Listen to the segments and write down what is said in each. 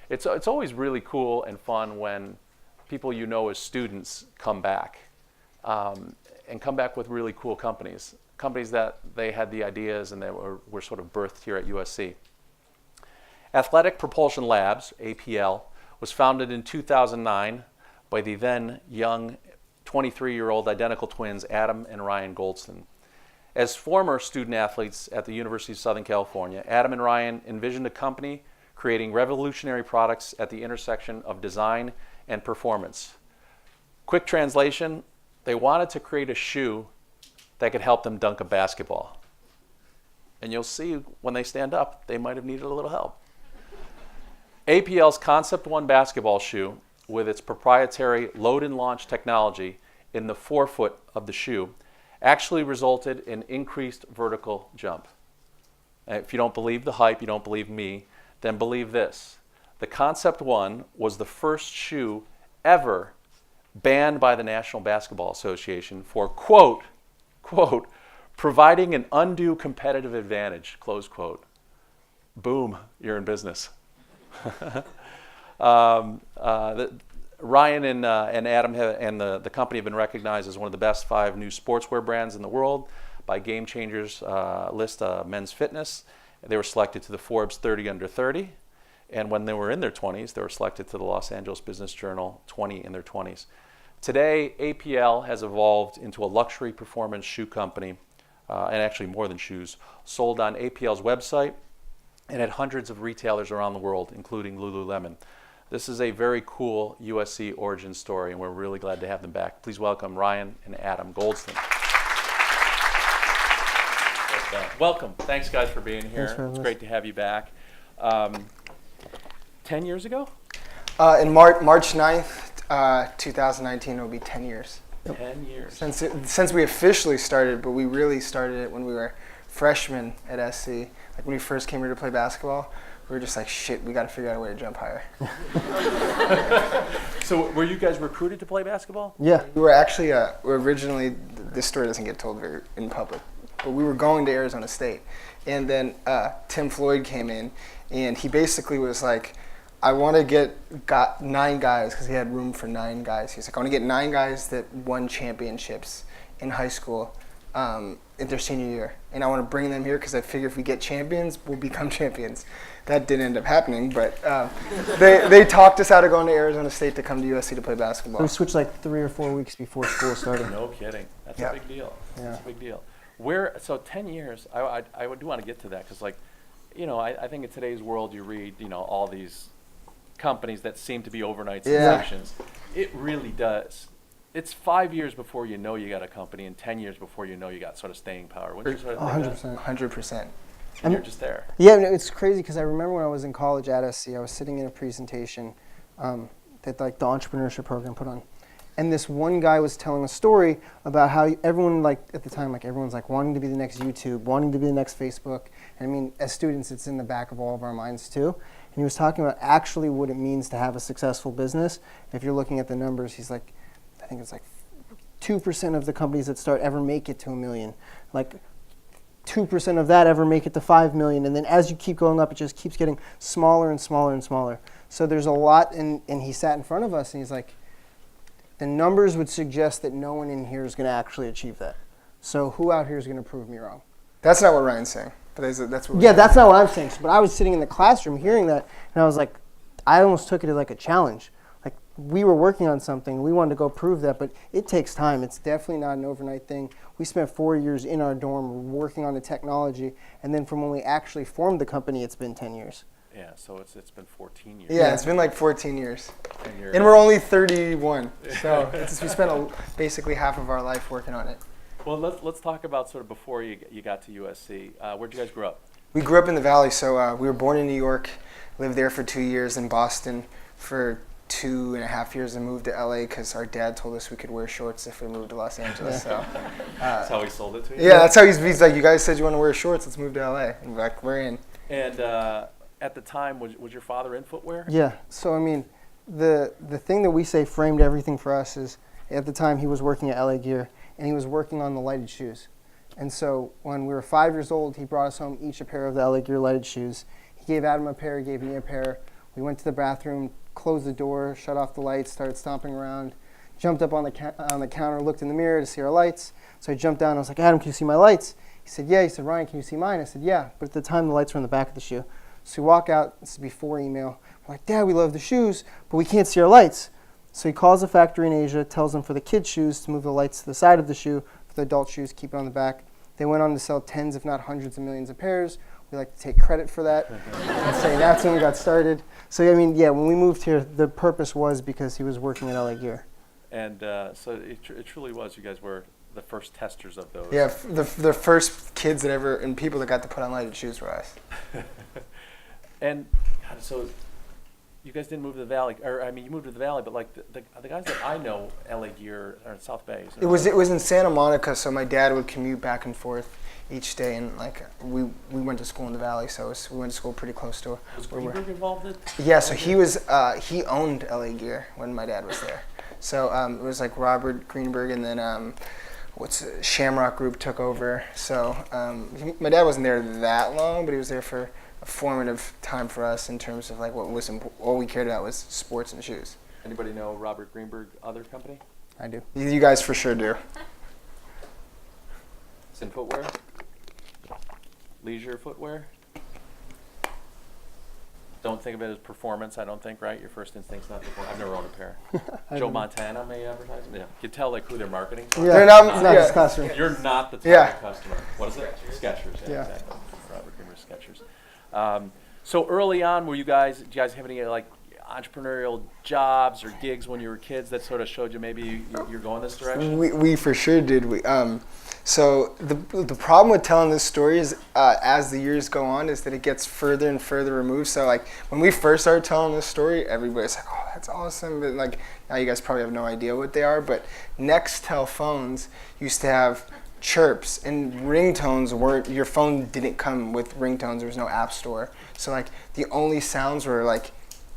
it's always really cool and fun when people you know as students come back and come back with really cool companies that they had the ideas and that were sort of birthed here at USC. Athletic Propulsion Labs, APL, was founded in 2009 by the then young 23-year-old identical twins Adam and Ryan Goldston. As former student athletes at the University of Southern California, Adam and Ryan envisioned a company creating revolutionary products at the intersection of design and performance. Quick translation, they wanted to create a shoe that could help them dunk a basketball. And you'll see when they stand up, they might have needed a little help. APL's Concept One basketball shoe, with its proprietary load and launch technology in the forefoot of the shoe, actually resulted in increased vertical jump. If you don't believe the hype, you don't believe me, then believe this. The Concept One was the first shoe ever banned by the National Basketball Association for, quote, providing an undue competitive advantage, close quote. Boom, you're in business. Ryan and Adam and the company have been recognized as one of the best 5 new sportswear brands in the world by Game Changers list Men's Fitness. They were selected to the Forbes 30 Under 30, and when they were in their 20s, they were selected to the Los Angeles Business Journal 20 in their 20s. Today, APL has evolved into a luxury performance shoe company, and actually more than shoes, sold on APL's website and at hundreds of retailers around the world, including Lululemon. This is a very cool USC origin story, and we're really glad to have them back. Please welcome Ryan and Adam Goldston. Welcome. Thanks, guys, for being here. It's great to have you back. 10 years ago? In March 9th, 2019, it will be 10 years. 10 years. Since we officially started, but we really started it when we were freshmen at SC. Like when we first came here to play basketball, we were just like, shit, we got to figure out a way to jump higher. So were you guys recruited to play basketball? Yeah. We were actually, originally, this story doesn't get told very in public, but we were going to Arizona State. And then Tim Floyd came in, and he basically was like, I want to got 9 guys, because he had room for 9 guys. He's like, I want to get 9 guys that won championships in high school in their senior year. And I want to bring them here because I figure if we get champions, we'll become champions. That didn't end up happening, but they talked us out of going to Arizona State to come to USC to play basketball. We switched like 3 or 4 weeks before school started. No kidding. That's a big deal. Yeah. That's a big deal. So 10 years, I do want to get to that because, like, you know, I think in today's world you read, you know, all these companies that seem to be overnight sensations. It really does. It's 5 years before you know you got a company and 10 years before you know you got sort of staying power. Wouldn't you sort of think 100%. 100%. and you're just there. Yeah, it's crazy because I remember when I was in college at SC, I was sitting in a presentation that like the entrepreneurship program put on. And this one guy was telling a story about how everyone, like at the time, like everyone's like wanting to be the next YouTube, wanting to be the next Facebook. And I mean, as students, it's in the back of all of our minds too. And he was talking about actually what it means to have a successful business. If you're looking at the numbers, he's like, I think it's like 2% of the companies that start ever make it to $1 million. Like 2% of that ever make it to 5 million. And then as you keep going up, it just keeps getting smaller and smaller and smaller. So there's a lot, and he sat in front of us and he's like, the numbers would suggest that no one in here is going to actually achieve that. So who out here is going to prove me wrong? That's not what Ryan's saying. But that's what that's not what I'm saying. But I was sitting in the classroom hearing that, and I was like, I almost took it as like a challenge. Like we were working on something, we wanted to go prove that, but it takes time. It's definitely not an overnight thing. We spent 4 years in our dorm working on the technology, and then from when we actually formed the company, it's been 10 years. Yeah, so it's been 14 years. Yeah, it's been like 14 years. And we're only 31. So we spent basically half of our life working on it. Well, let's talk about sort of before you got to USC. Where'd you guys grow up? We grew up in the Valley. So we were born in New York, lived there for 2 years, in Boston for 2.5 years, and moved to LA because our dad told us we could wear shorts if we moved to Los Angeles. So that's how he sold it to you? Yeah, that's how he's like, you guys said you want to wear shorts, let's move to LA. And we're like, we're in. And at the time, was your father in footwear? Yeah. So, I mean, the thing that we say framed everything for us is, at the time, he was working at LA Gear, and he was working on the lighted shoes. And so when we were 5 years old, he brought us home each a pair of the LA Gear lighted shoes. He gave Adam a pair, he gave me a pair. We went to the bathroom, closed the door, shut off the lights, started stomping around, jumped up on the counter, looked in the mirror to see our lights. So I jumped down and I was like, Adam, can you see my lights? He said, yeah. He said, Ryan, can you see mine? I said, yeah. But at the time, the lights were in the back of the shoe. So we walk out, this is before email. We're like, Dad, we love the shoes, but we can't see our lights. So he calls a factory in Asia, tells them for the kids' shoes to move the lights to the side of the shoe, for the adult shoes, keep it on the back. They went on to sell tens, if not hundreds of millions of pairs. We like to take credit for that and say that's when we got started. So, I mean, yeah, when we moved here, the purpose was because he was working at LA Gear. And so it truly was. You guys were the first testers of those. Yeah, the first kids that ever, and people that got to put on lighted shoes were us. And God, so you guys didn't move to the Valley, or I mean, you moved to the Valley, but like the guys that I know, LA Gear are in South Bay. It was in Santa Monica, so my dad would commute back and forth each day, and like we went to school in the Valley, so we went to school pretty close to Was where we're. Greenberg involved in? Yeah, so he owned LA Gear when my dad was there. So it was like Robert Greenberg, and then Shamrock Group took over. So my dad wasn't there that long, but he was there for a formative time for us in terms of like all we cared about was sports and shoes. Anybody know Robert Greenberg, other company? I do. You guys for sure do. It's in footwear? Leisure footwear? Don't think of it as performance, I don't think, right? Your first instinct's not performance. I've never owned a pair. Joe Montana may advertise them. Yeah. You can tell like who they're marketing for. Yeah, They're not his customer. You're not the target Yeah. customer. What is it? Skechers. Yeah. Exactly. Robert Greenberg Skechers. So early on, did you guys have any like entrepreneurial jobs or gigs when you were kids that sort of showed you maybe you're going this direction? We for sure did. So the problem with telling this story is as the years go on is that it gets further and further removed. So like when we first started telling this story, everybody's like, oh, that's awesome. But like now you guys probably have no idea what they are. But Nextel phones used to have chirps, and ringtones weren't, your phone didn't come with ringtones. There was no app store. So like the only sounds were like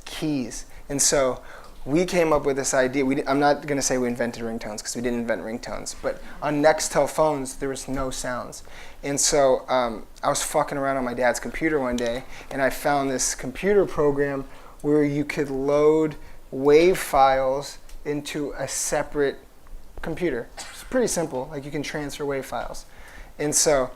keys. And so we came up with this idea. I'm not going to say we invented ringtones because we didn't invent ringtones, but on Nextel phones, there was no sounds. And so I was fucking around on my dad's computer one day, and I found this computer program where you could load WAV files into a separate computer. It's pretty simple. Like you can transfer WAV files. And so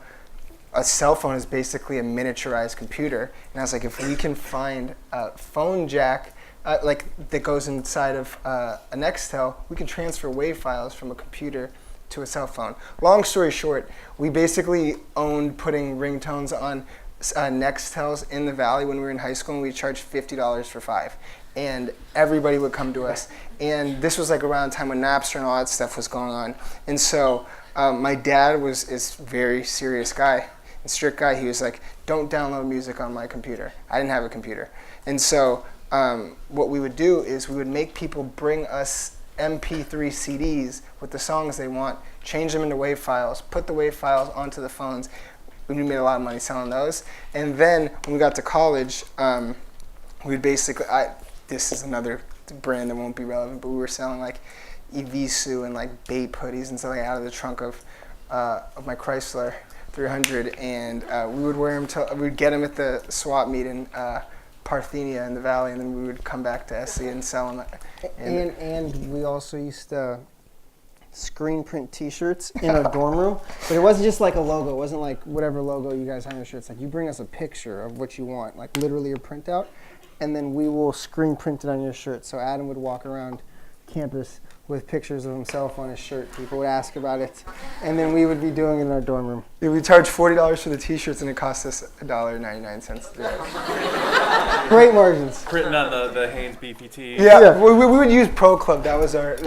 a cell phone is basically a miniaturized computer. And I was like, if we can find a phone jack that goes inside of a Nextel, we can transfer WAV files from a computer to a cell phone. Long story short, we basically owned putting ringtones on Nextels in the Valley when we were in high school, and we charged $50 for 5. And everybody would come to us. And this was like around the time when Napster and all that stuff was going on. And so my dad is a very serious guy, a strict guy. He was like, don't download music on my computer. I didn't have a computer. And so what we would do is we would make people bring us MP3 CDs with the songs they want, change them into WAV files, put the WAV files onto the phones. We made a lot of money selling those. And then when we got to college, we'd basically, this is another brand that won't be relevant, but we were selling like Evisu and like Bape hoodies and stuff like out of the trunk of my Chrysler 300, and we would wear them we'd get them at the swap meet in Parthenia in the Valley, and then we would come back to SC and sell them. And we also used to screen print T-shirts in our dorm room, but it wasn't just like a logo. It wasn't like whatever logo you guys have on your shirts. Like you bring us a picture of what you want, like literally a printout, and then we will screen print it on your shirt. So Adam would walk around campus with pictures of himself on his shirt. People would ask about it, and then we would be doing it in our dorm room. Yeah, we charged $40 for the T-shirts, and it cost us $1.99 to do it. Great margins. Printing on the Hanes BPT. Yeah. We would use Pro Club. That was our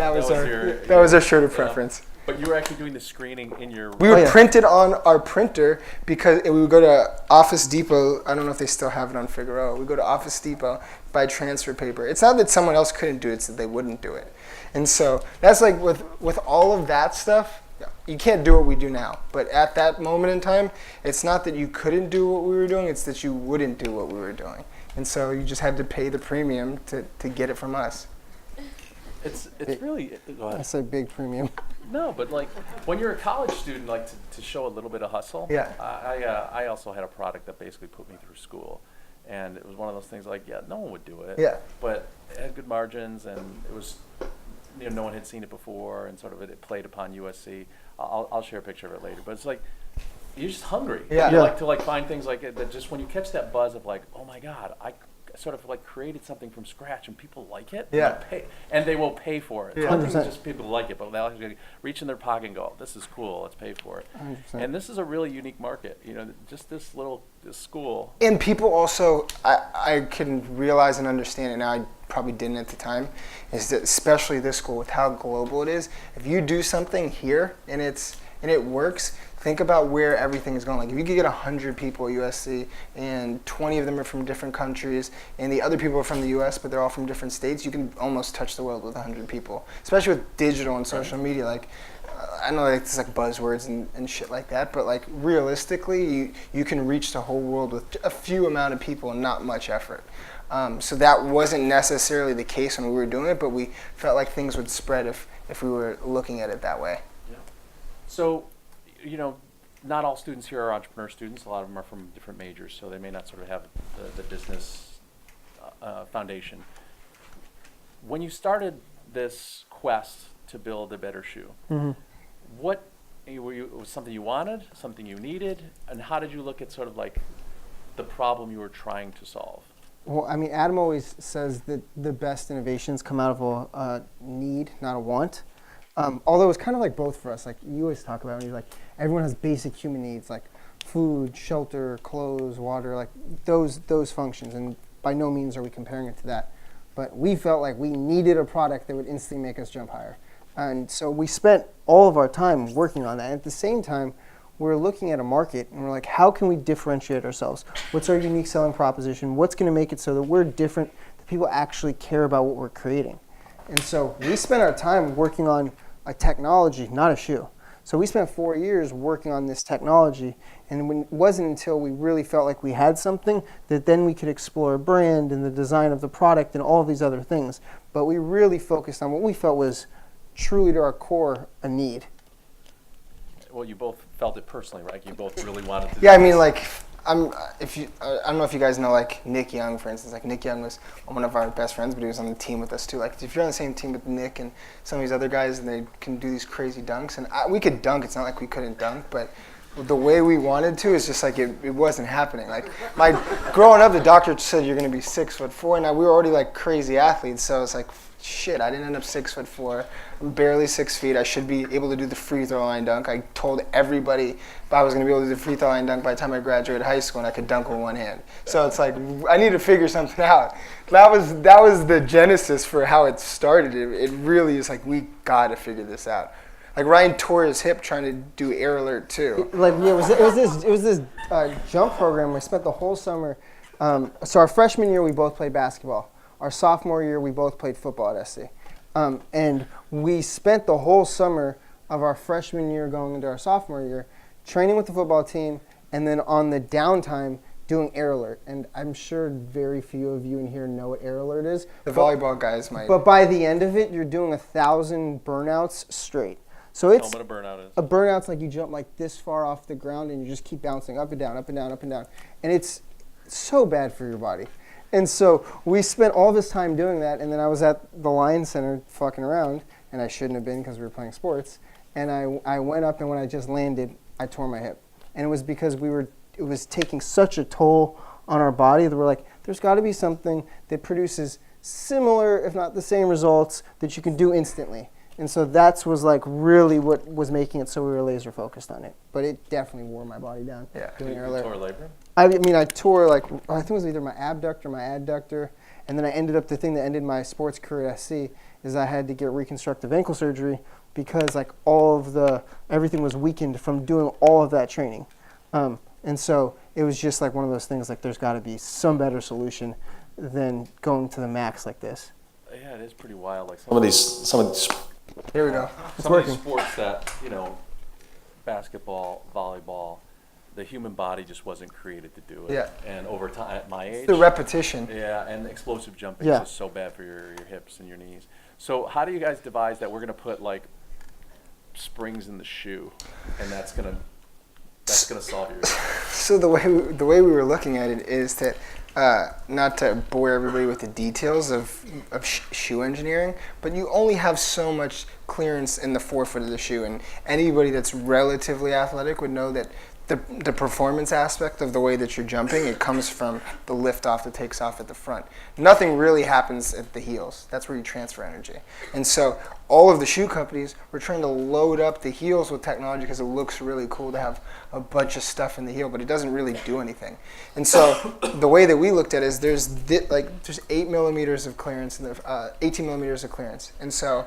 shirt of preference. But you were actually doing the screening in your. We would print it on our printer because we would go to Office Depot. I don't know if they still have it on Figueroa. We go to Office Depot, buy transfer paper. It's not that someone else couldn't do it; it's that they wouldn't do it. And so that's like with all of that stuff, you can't do what we do now. But at that moment in time, it's not that you couldn't do what we were doing; it's that you wouldn't do what we were doing. And so you just had to pay the premium to get it from us. It's really. Go ahead. That's a big premium. No, but like when you're a college student, like to show a little bit of hustle. Yeah. I also had a product that basically put me through school, and it was one of those things like, yeah, no one would do it. Yeah. But it had good margins, and it was, no one had seen it before, and sort of it played upon USC. I'll share a picture of it later, but it's like, you're just hungry. Yeah. You like to find things like it, that just when you catch that buzz of like, oh my God, I sort of created something from scratch and people like it. Yeah. And they will pay for it. Yeah. It's not 100%. just people like it, but they'll actually reach in their pocket and go, this is cool, let's pay for it. 100%. And this is a really unique market. Just this school. And people also, I can realize and understand it now, I probably didn't at the time, is that especially this school with how global it is, if you do something here and it works, think about where everything is going. Like if you could get 100 people at USC and 20 of them are from different countries and the other people are from the US but they're all from different states, you can almost touch the world with 100 people. Especially with digital and social media. I know it's like buzzwords and shit like that, but realistically you can reach the whole world with a few amount of people and not much effort. So that wasn't necessarily the case when we were doing it, but we felt like things would spread if we were looking at it that way. Yeah. So, not all students here are entrepreneur students. A lot of them are from different majors, so they may not sort of have the business foundation. When you started this quest to build a better shoe, what was something you wanted, something you needed, and how did you look at sort of the problem you were trying to solve? Well, I mean, Adam always says that the best innovations come out of a need, not a want. Although it's kind of like both for us. Like you always talk about, you're like, everyone has basic human needs, like food, shelter, clothes, water, like those functions. And by no means are we comparing it to that. But we felt like we needed a product that would instantly make us jump higher. And so we spent all of our time working on that. And at the same time, we're looking at a market and we're like, how can we differentiate ourselves? What's our unique selling proposition? What's going to make it so that we're different, that people actually care about what we're creating? And so we spent our time working on a technology, not a shoe. So we spent 4 years working on this technology, and it wasn't until we really felt like we had something that then we could explore a brand and the design of the product and all of these other things. But we really focused on what we felt was truly to our core a need. Well, you both felt it personally, right? You both really wanted to. Yeah, I mean, I don't know if you guys know Nick Young, for instance. Nick Young was one of our best friends, but he was on the team with us too. If you're on the same team with Nick and some of these other guys, and they can do these crazy dunks, and we could dunk. It's not like we couldn't dunk, but the way we wanted to is just it wasn't happening. Growing up, the doctor said you're going to be 6'4", and we were already crazy athletes, so it's shit, I didn't end up 6'4", I'm barely 6 feet. I should be able to do the free throw line dunk. I told everybody if I was going to be able to do the free throw line dunk by the time I graduated high school, and I could dunk with one hand. So it's I need to figure something out. That was the genesis for how it started. It really is we got to figure this out. Ryan tore his hip trying to do Air Alert too. It was this jump program. We spent the whole summer. So our freshman year we both played basketball. Our sophomore year we both played football at SC. And we spent the whole summer of our freshman year going into our sophomore year training with the football team, and then on the downtime doing Air Alert. And I'm sure very few of you in here know what Air Alert is. The volleyball guys might. But by the end of it, you're doing 1,000 burnouts straight. So it's what a burnout is. A burnout's you jump this far off the ground and you just keep bouncing up and down, up and down, up and down. And it's so bad for your body. And so we spent all this time doing that, and then I was at the Lions Center fucking around, and I shouldn't have been because we were playing sports. And I went up, and when I just landed, I tore my hip. And it was because it was taking such a toll on our body that we're there's got to be something that produces similar, if not the same results that you can do instantly. And so that was really what was making it so we were laser focused on it. But it definitely wore my body down. Yeah. Doing You Air Alert. tore labrum? I mean, I tore I think it was either my abductor or my adductor, and then I ended up, the thing that ended my sports career at SC is I had to get reconstructive ankle surgery because everything was weakened from doing all of that training. And so it was just one of those things there's got to be some better solution than going to the max like this. Yeah, it is pretty wild. Some of these Here we go. Some of these sports that, basketball, volleyball, the human body just wasn't created to do it. Yeah. And over time, at my age. The repetition. Yeah, and explosive jumping Yeah. is just so bad for your hips and your knees. So how do you guys devise that we're going to put springs in the shoe, and that's going to solve your issue? So the way we were looking at it is that not to bore everybody with the details of shoe engineering, but you only have so much clearance in the forefoot of the shoe, and anybody that's relatively athletic would know that the performance aspect of the way that you're jumping, it comes from the lift off that takes off at the front. Nothing really happens at the heels. That's where you transfer energy. And so all of the shoe companies were trying to load up the heels with technology because it looks really cool to have a bunch of stuff in the heel, but it doesn't really do anything. And so the way that we looked at it is there's 8 millimeters of clearance and 18 millimeters of clearance. And so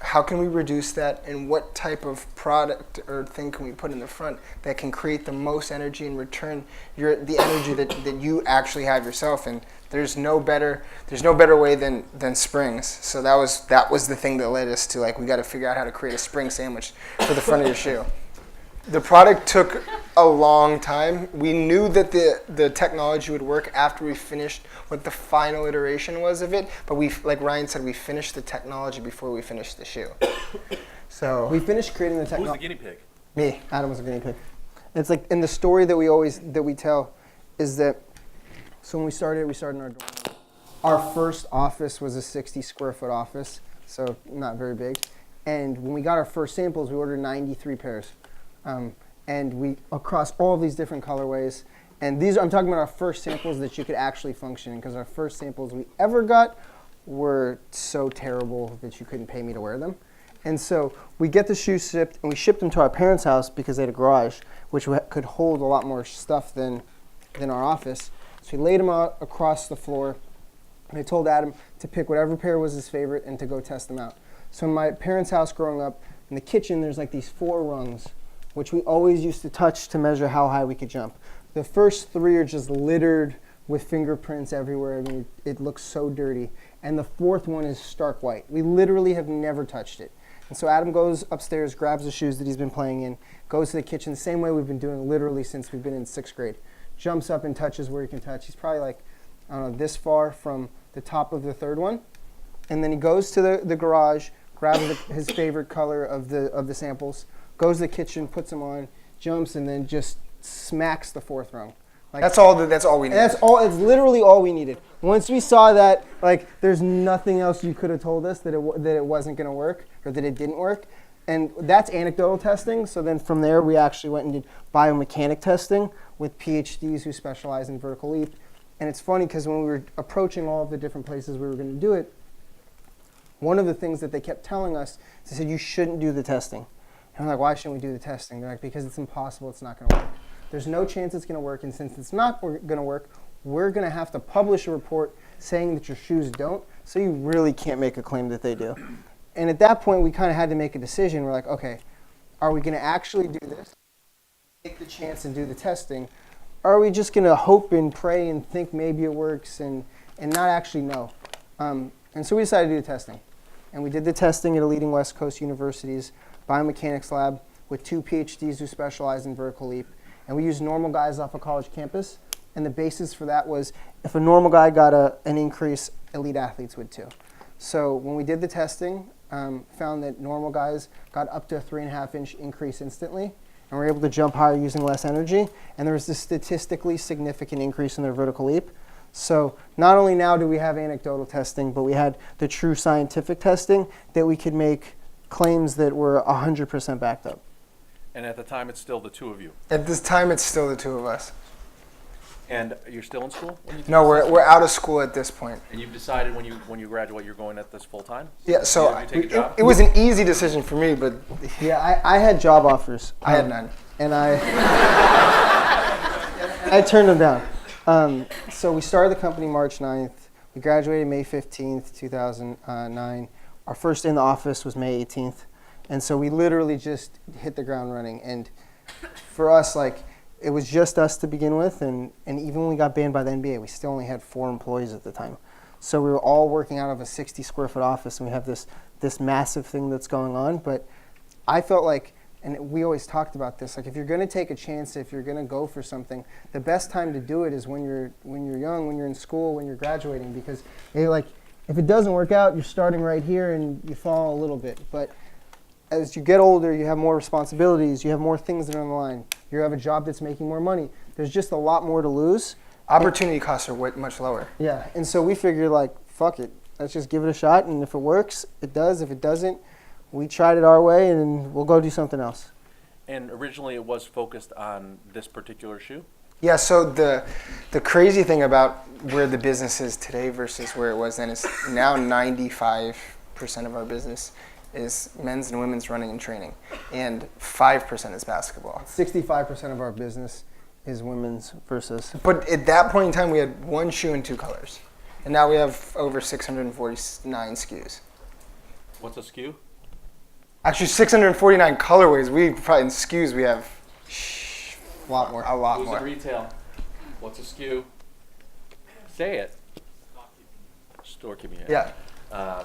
how can we reduce that, and what type of product or thing can we put in the front that can create the most energy and return the energy that you actually have yourself? And there's no better way than springs. So that was the thing that led us to, like, we got to figure out how to create a spring sandwich for the front of your shoe. The product took a long time. We knew that the technology would work after we finished what the final iteration was of it, but like Ryan said, we finished the technology before we finished the shoe. So we finished creating the Who's the technology. guinea pig? me. Adam was a guinea pig. It's like, and the story that we tell is that, so when we started in our dorm. Our first office was a 60 square foot office, so not very big. And when we got our first samples, we ordered 93 pairs. And we, across all of these different colorways, and these, I'm talking about our first samples that you could actually function in, because our first samples we ever got were so terrible that you couldn't pay me to wear them. And so we get the shoes shipped, and we shipped them to our parents' house because they had a garage, which could hold a lot more stuff than our office. So we laid them out across the floor, and I told Adam to pick whatever pair was his favorite and to go test them out. So in my parents' house growing up, in the kitchen, there's like these 4 rungs, which we always used to touch to measure how high we could jump. The first 3 are just littered with fingerprints everywhere. I mean, it looks so dirty. And the 4th one is stark white. We literally have never touched it. And so Adam goes upstairs, grabs the shoes that he's been playing in, goes to the kitchen, the same way we've been doing literally since we've been in 6th grade. Jumps up and touches where he can touch. He's probably like, I don't know, this far from the top of the 3rd one. And then he goes to the garage, grabs his favorite color of the samples, goes to the kitchen, puts them on, jumps, and then just smacks the 4th rung. Like, That's all we needed. that's all. It's literally all we needed. Once we saw that, like, there's nothing else you could have told us that it wasn't going to work or that it didn't work. And that's anecdotal testing. So then from there, we actually went and did biomechanic testing with PhDs who specialize in vertical leap. And it's funny because when we were approaching all of the different places we were going to do it, one of the things that they kept telling us, they said, you shouldn't do the testing. And I'm like, why shouldn't we do the testing? They're like, because it's impossible, it's not going to work. There's no chance it's going to work, and since it's not going to work, we're going to have to publish a report saying that your shoes don't, so you really can't make a claim that they do. And at that point, we kind of had to make a decision. We're like, okay, are we going to actually do this, take the chance and do the testing, or are we just going to hope and pray and think maybe it works and not actually know? And so we decided to do the testing. And we did the testing at a leading West Coast university's biomechanics lab with 2 PhDs who specialize in vertical leap. And we used normal guys off a college campus. And the basis for that was if a normal guy got an increase, elite athletes would too. So when we did the testing, found that normal guys got up to a 3.5-inch increase instantly and were able to jump higher using less energy. And there was a statistically significant increase in their vertical leap. So not only now do we have anecdotal testing, but we had the true scientific testing that we could make claims that were 100% backed up. And at the time, it's still the 2 of you. At this time, it's still the 2 of us. And you're still in school? When you No, we're out of school at this point. And you've decided when you graduate, you're going at this full time? Yeah, so You take a job? it was an easy decision for me, but Yeah, I had job offers. I had none. And I turned them down. So we started the company March 9th. We graduated May 15th, 2009. Our first day in the office was May 18th. And so we literally just hit the ground running. And for us, like, it was just us to begin with. And even when we got banned by the NBA, we still only had 4 employees at the time. So we were all working out of a 60 square foot office, and we have this massive thing that's going on. But I felt like, and we always talked about this, like, if you're going to take a chance, if you're going to go for something, the best time to do it is when you're young, when you're in school, when you're graduating, because if it doesn't work out, you're starting right here and you fall a little bit. But as you get older, you have more responsibilities, you have more things that are on the line, you have a job that's making more money. There's just a lot more to lose. Opportunity costs are much lower. Yeah, and so we figured like, fuck it, let's just give it a shot, and if it works, it does. If it doesn't, we tried it our way, and we'll go do something else. And originally it was focused on this particular shoe? Yeah, so the crazy thing about where the business is today versus where it was then is now 95% of our business is men's and women's running and training, and 5% is basketball. 65% of our business is women's versus. But at that point in time, we had one shoe in 2 colors, and now we have over 649 SKUs. What's a SKU? Actually, 649 colorways. We probably in SKUs we have A lot more. a lot Who's more. in retail? What's a SKU? Say it. Storekeeping. Yeah.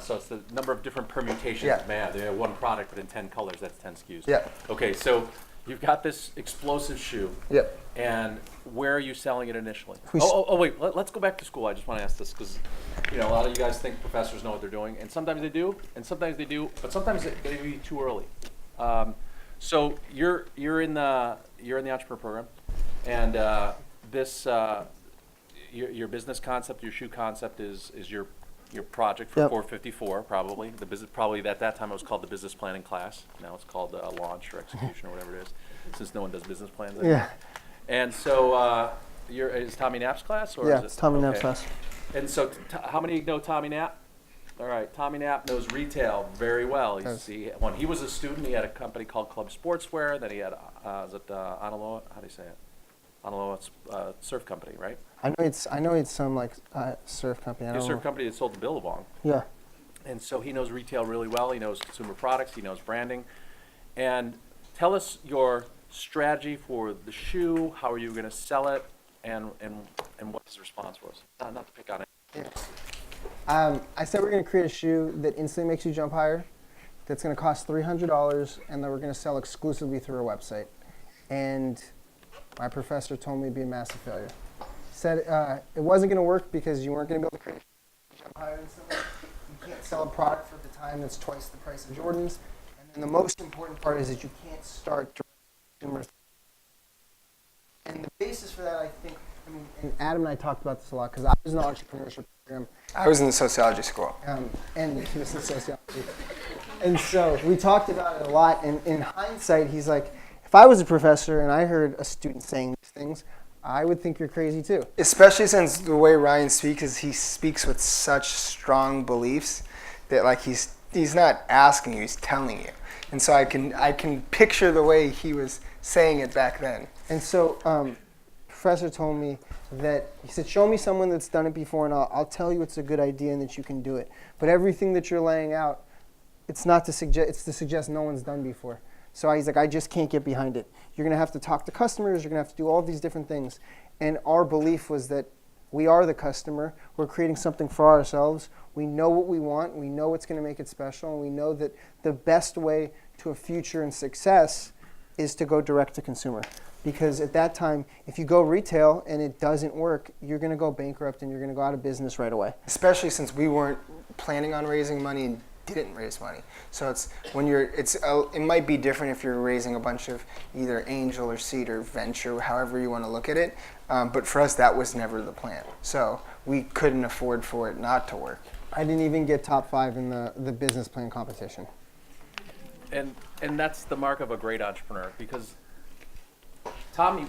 So it's the number of different permutations. Yeah. Man, they have one product but in 10 colors. That's 10 SKUs. Yeah. Okay, so you've got this explosive shoe. Yep. And where are you selling it initially? We Wait. Let's go back to school. I just want to ask this because, a lot of you guys think professors know what they're doing, and sometimes they do, but sometimes it may be too early. So you're in the entrepreneur program, and your business concept, your shoe concept is your project for Yep. 454 probably. The business probably at that time it was called the business planning class. Now it's called launch or execution or whatever it is, since no one does business plans anymore. Yeah. And so is Tommy Knapp's class or Yeah, is it? it's Tommy Knapp's okay. class. And so how many know Tommy Knapp? All right, Tommy Knapp knows retail very well. When he was a student, he had a company called Club Sportswear. Then he had Analoa. How do you say it? Analoa surf company, right? I know it's some like surf company. I His don't surf know. company that sold to Billabong. Yeah. And so he knows retail really well. He knows consumer products. He knows branding. And tell us your strategy for the shoe. How are you going to sell it? And what his response was. Not to pick on it. I said we're going to create a shoe that instantly makes you jump higher, that's going to cost $300, and that we're going to sell exclusively through our website. And my professor told me it'd be a massive failure. He said it wasn't going to work because you weren't going to be able to create a jump higher instantly. You can't sell a product for the time that's twice the price of Jordans. And then the most important part is that you can't start direct consumer. And the basis for that, I think, and Adam and I talked about this a lot because I was in the entrepreneurship program. I was in the sociology school. And he was in sociology. And so we talked about it a lot. And in hindsight, he's like, if I was a professor and I heard a student saying these things, I would think you're crazy too. Especially since the way Ryan speaks is he speaks with such strong beliefs that like he's not asking you, he's telling you. And so I can picture the way he was saying it back then. And so professor told me that, he said, show me someone that's done it before and I'll tell you it's a good idea and that you can do it. But everything that you're laying out, it's to suggest no one's done before. So he's like, I just can't get behind it. You're going to have to talk to customers. You're going to have to do all these different things. And our belief was that we are the customer. We're creating something for ourselves. We know what we want. We know what's going to make it special. And we know that the best way to a future and success is to go direct to consumer. Because at that time, if you go retail and it doesn't work, you're going to go bankrupt and you're going to go out of business right away. Especially since we weren't planning on raising money and didn't raise money. So it might be different if you're raising a bunch of either angel or seed or venture, however you want to look at it. But for us, that was never the plan. So we couldn't afford for it not to work. I didn't even get top 5 in the business plan competition. And that's the mark of a great entrepreneur because Tommy,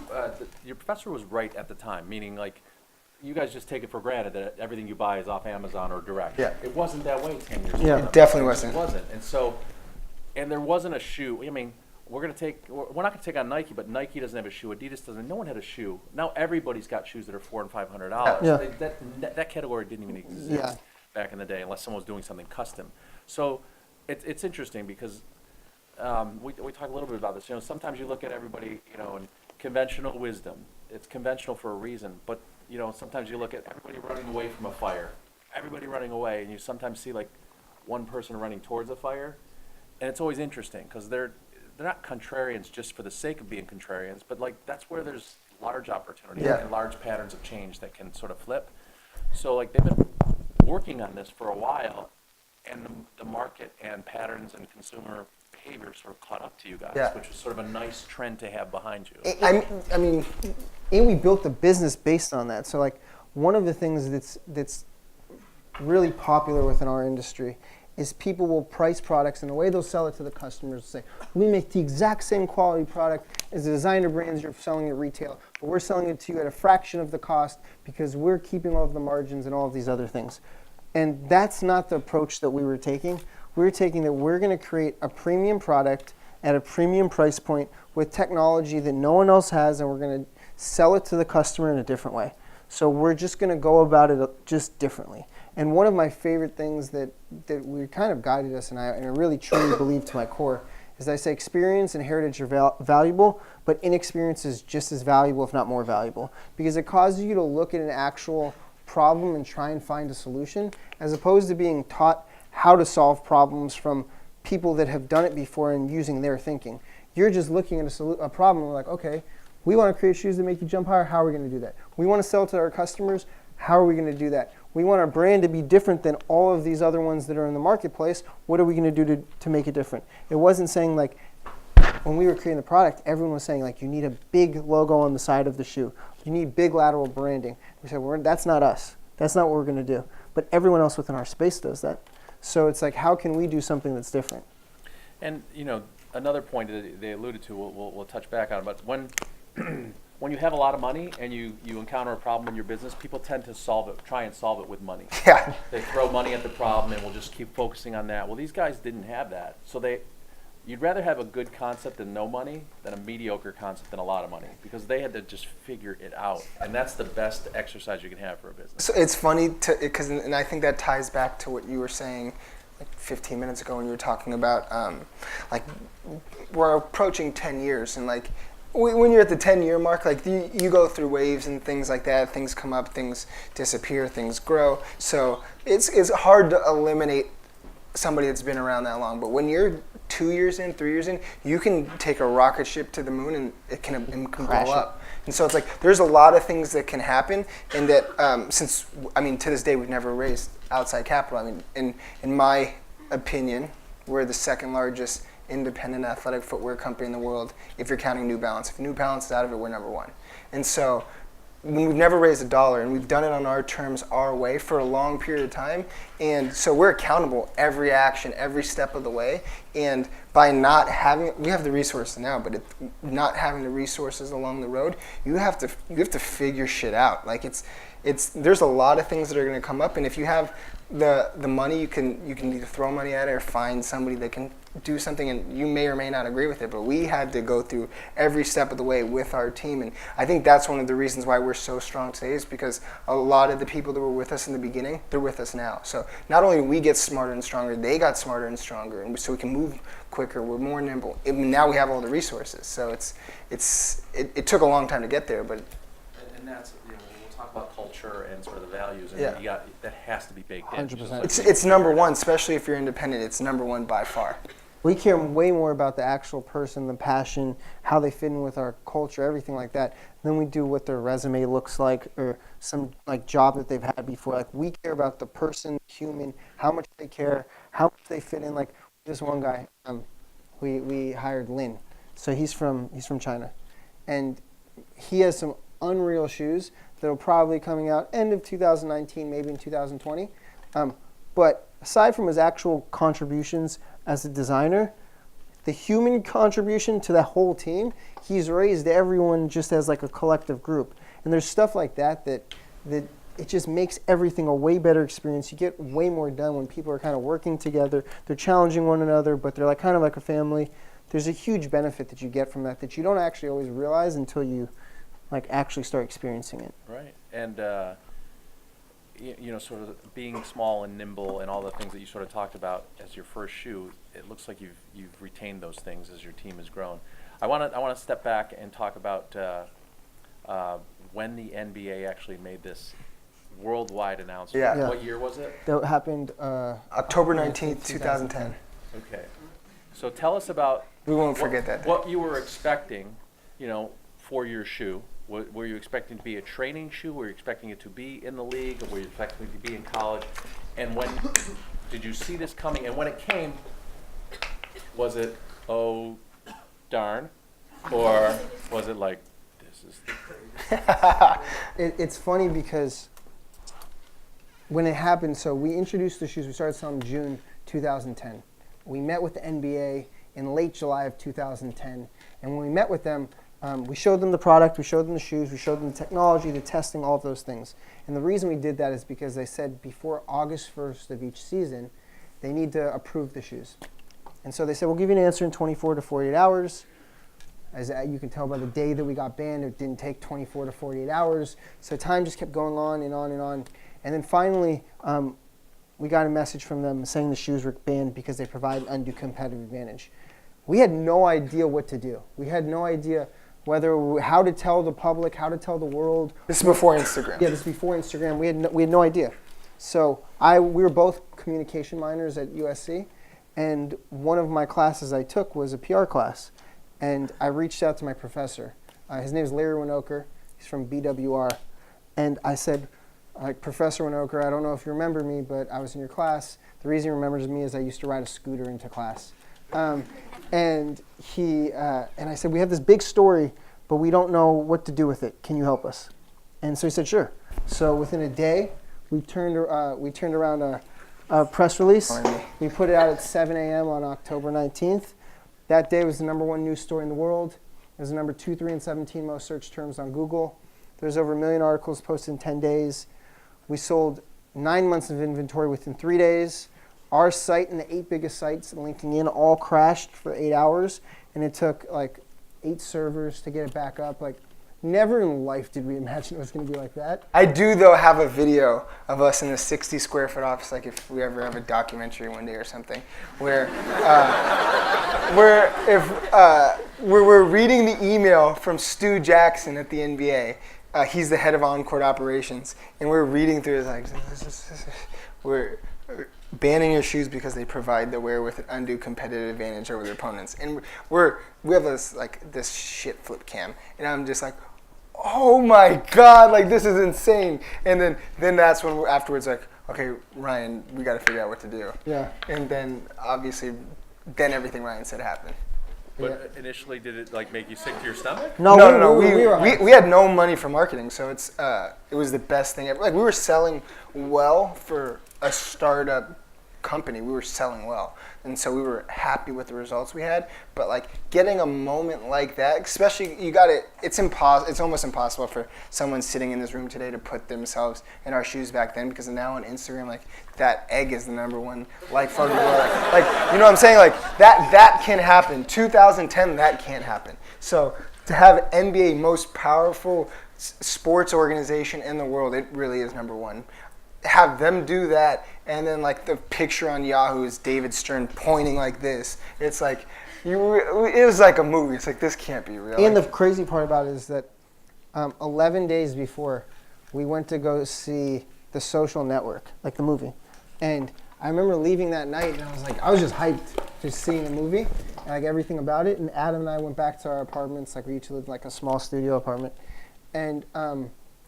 your professor was right at the time, meaning like you guys just take it for granted that everything you buy is off Amazon or direct. Yeah. It wasn't that way 10 years ago. Yeah. It definitely wasn't. It wasn't. And so, and there wasn't a shoe. I mean, we're not going to take on Nike, but Nike doesn't have a shoe. Adidas doesn't. No one had a shoe. Now everybody's got shoes that are $400 and $500. Yeah. That category didn't even exist Yeah. back in the day unless someone was doing something custom. So it's interesting because we talk a little bit about this. Sometimes you look at everybody, and conventional wisdom. It's conventional for a reason, but sometimes you look at everybody running away from a fire, everybody running away, and you sometimes see like one person running towards a fire, and it's always interesting because they're not contrarians just for the sake of being contrarians, but like that's where there's large opportunity and large patterns of change that can sort of flip. So like they've been working on this for a while, and the market and patterns and consumer behavior sort of caught up to you guys, Yeah. which is sort of a nice trend to have behind you. I mean, And we built the business based on that. So like one of the things that's really popular within our industry is people will price products, and the way they'll sell it to the customers will say, we make the exact same quality product as the designer brands you're selling at retail, but we're selling it to you at a fraction of the cost because we're keeping all of the margins and all of these other things. And that's not the approach that we were taking. We were taking that we're going to create a premium product at a premium price point with technology that no one else has, and we're going to sell it to the customer in a different way. So we're just going to go about it just differently. And one of my favorite things that we kind of guided us, and I really truly believe to my core, is I say experience and heritage are valuable, but inexperience is just as valuable, if not more valuable, because it causes you to look at an actual problem and try and find a solution, as opposed to being taught how to solve problems from people that have done it before and using their thinking. You're just looking at a problem and like, okay, we want to create shoes that make you jump higher. How are we going to do that? We want to sell to our customers. How are we going to do that? We want our brand to be different than all of these other ones that are in the marketplace. What are we going to do to make it different? It wasn't saying like, when we were creating the product, everyone was saying like, you need a big logo on the side of the shoe. You need big lateral branding. We said, that's not us. That's not what we're going to do. But everyone else within our space does that. So it's like, how can we do something that's different? And another point that they alluded to, we'll touch back on, but when when you have a lot of money and you encounter a problem in your business, people tend to try and solve it with money. yeah. They throw money at the problem and we'll just keep focusing on that. Well, these guys didn't have that. So you'd rather have a good concept and no money than a mediocre concept and a lot of money, because they had to just figure it out. And that's the best exercise you can have for a business. So it's funny and I think that ties back to what you were saying like 15 minutes ago when you were talking about like we're approaching 10 years, and like when you're at the 10-year mark, like you go through waves and things like that. Things come up, things disappear, things grow. So it's hard to eliminate somebody that's been around that long. But when you're 2 years in, 3 years in, you can take a rocket ship to the moon and it can blow up. And so it's like there's a lot of things that can happen, and that since to this day we've never raised outside capital. I mean, in my opinion, we're the second largest independent athletic footwear company in the world if you're counting New Balance. If New Balance is out of it, we're number one. And so we've never raised $1, and we've done it on our terms, our way, for a long period of time. And so we're accountable every action, every step of the way. And by not having, we have the resources now, but not having the resources along the road, you have to figure shit out. Like there's a lot of things that are going to come up, and if you have the money, you can either throw money at it or find somebody that can do something, and you may or may not agree with it, but we had to go through every step of the way with our team. And I think that's one of the reasons why we're so strong today, is because a lot of the people that were with us in the beginning, they're with us now. So not only do we get smarter and stronger, they got smarter and stronger, and so we can move quicker, we're more nimble. And now we have all the resources. So it took a long time to get there, but And that's, we'll talk about culture and sort of the values, and Yeah. that has to be baked in. 100%. it's number one, especially if you're independent. It's number one by far. We care way more about the actual person, the passion, how they fit in with our culture, everything like that, than we do what their resume looks like or some like job that they've had before. Like we care about the person, human, how much they care, how much they fit in. Like this one guy, we hired Lin, so he's from China, and he has some unreal shoes that'll probably coming out end of 2019, maybe in 2020. But aside from his actual contributions as a designer, the human contribution to the whole team, he's raised everyone just as like a collective group. And there's stuff like that it just makes everything a way better experience. You get way more done when people are kind of working together. They're challenging one another, but they're like kind of like a family. There's a huge benefit that you get from that you don't actually always realize until you like actually start experiencing it. Right. And sort of being small and nimble and all the things that you sort of talked about as your first shoe, it looks like you've retained those things as your team has grown. I want to step back and talk about when the NBA actually made this worldwide announcement. Yeah. What year was it? That happened October 19th, 2010. Okay. So tell us about We won't forget that day. what you were expecting, for your shoe. Were you expecting to be a training shoe? Were you expecting it to be in the league? Or were you expecting it to be in college? And when did you see this coming? And when it came, was it oh, darn? Or was it like, this is the greatest? It's funny because when it happened, so we introduced the shoes, we started selling June 2010. We met with the NBA in late July of 2010. And when we met with them, we showed them the product, we showed them the shoes, we showed them the technology, the testing, all of those things. And the reason we did that is because they said before August 1st of each season, they need to approve the shoes. And so they said, we'll give you an answer in 24 to 48 hours. As you can tell by the day that we got banned, it didn't take 24 to 48 hours. So time just kept going on and on and on. And then finally, we got a message from them saying the shoes were banned because they provide undue competitive advantage. We had no idea what to do. We had no idea how to tell the public, how to tell the world. This is before Instagram. Yeah, this is before Instagram. We had no idea. So we were both communication minors at USC, and one of my classes I took was a PR class. And I reached out to my professor. His name is Larry Winoker. He's from BWR. And I said, Professor Winoker, I don't know if you remember me, but I was in your class. The reason he remembers me is I used to ride a scooter into class. And I said, we have this big story, but we don't know what to do with it. Can you help us? And so he said, sure. So within a day, we turned around a press release. We put it out at 7 a.m. on October 19th. That day was the #1 news story in the world. It was the number 2, 3, and 17 most searched terms on Google. There's over 1 million articles posted in 10 days. We sold 9 months of inventory within 3 days. Our site and the 8 biggest sites linking in all crashed for 8 hours, and it took like 8 servers to get it back up. Like, never in life did we imagine it was going to be like that. I do, though, have a video of us in a 60 square foot office, like if we ever have a documentary one day or something, where we're reading the email from Stu Jackson at the NBA. He's the head of on-court operations, and we're reading through it like, we're banning your shoes because they provide the wearer with an undue competitive advantage over their opponents. And we have this shit flip cam, and I'm just like, oh my God, like this is insane. And then that's when we're afterwards like, okay, Ryan, we got to figure out what to do. Yeah. And then obviously, everything Ryan said happened. But initially, did it like make you sick to your stomach? No. We had no money for marketing, so it was the best thing ever. Like, we were selling well for a startup company. We were selling well, and so we were happy with the results we had. But like getting a moment like that, especially it's almost impossible for someone sitting in this room today to put themselves in our shoes back then, because now on Instagram, like, that egg is the #1 like photo. Like, you know what I'm saying? Like that can happen. 2010, that can't happen. So to have NBA, most powerful sports organization in the world, it really is #1. Have them do that, and then like the picture on Yahoo is David Stern pointing like this. It's like it was like a movie. It's like, this can't be real. And the crazy part about it is that 11 days before, we went to go see The Social Network, like the movie. And I remember leaving that night, and I was just hyped just seeing the movie and like everything about it. And Adam and I went back to our apartments. Like, we each lived in like a small studio apartment, and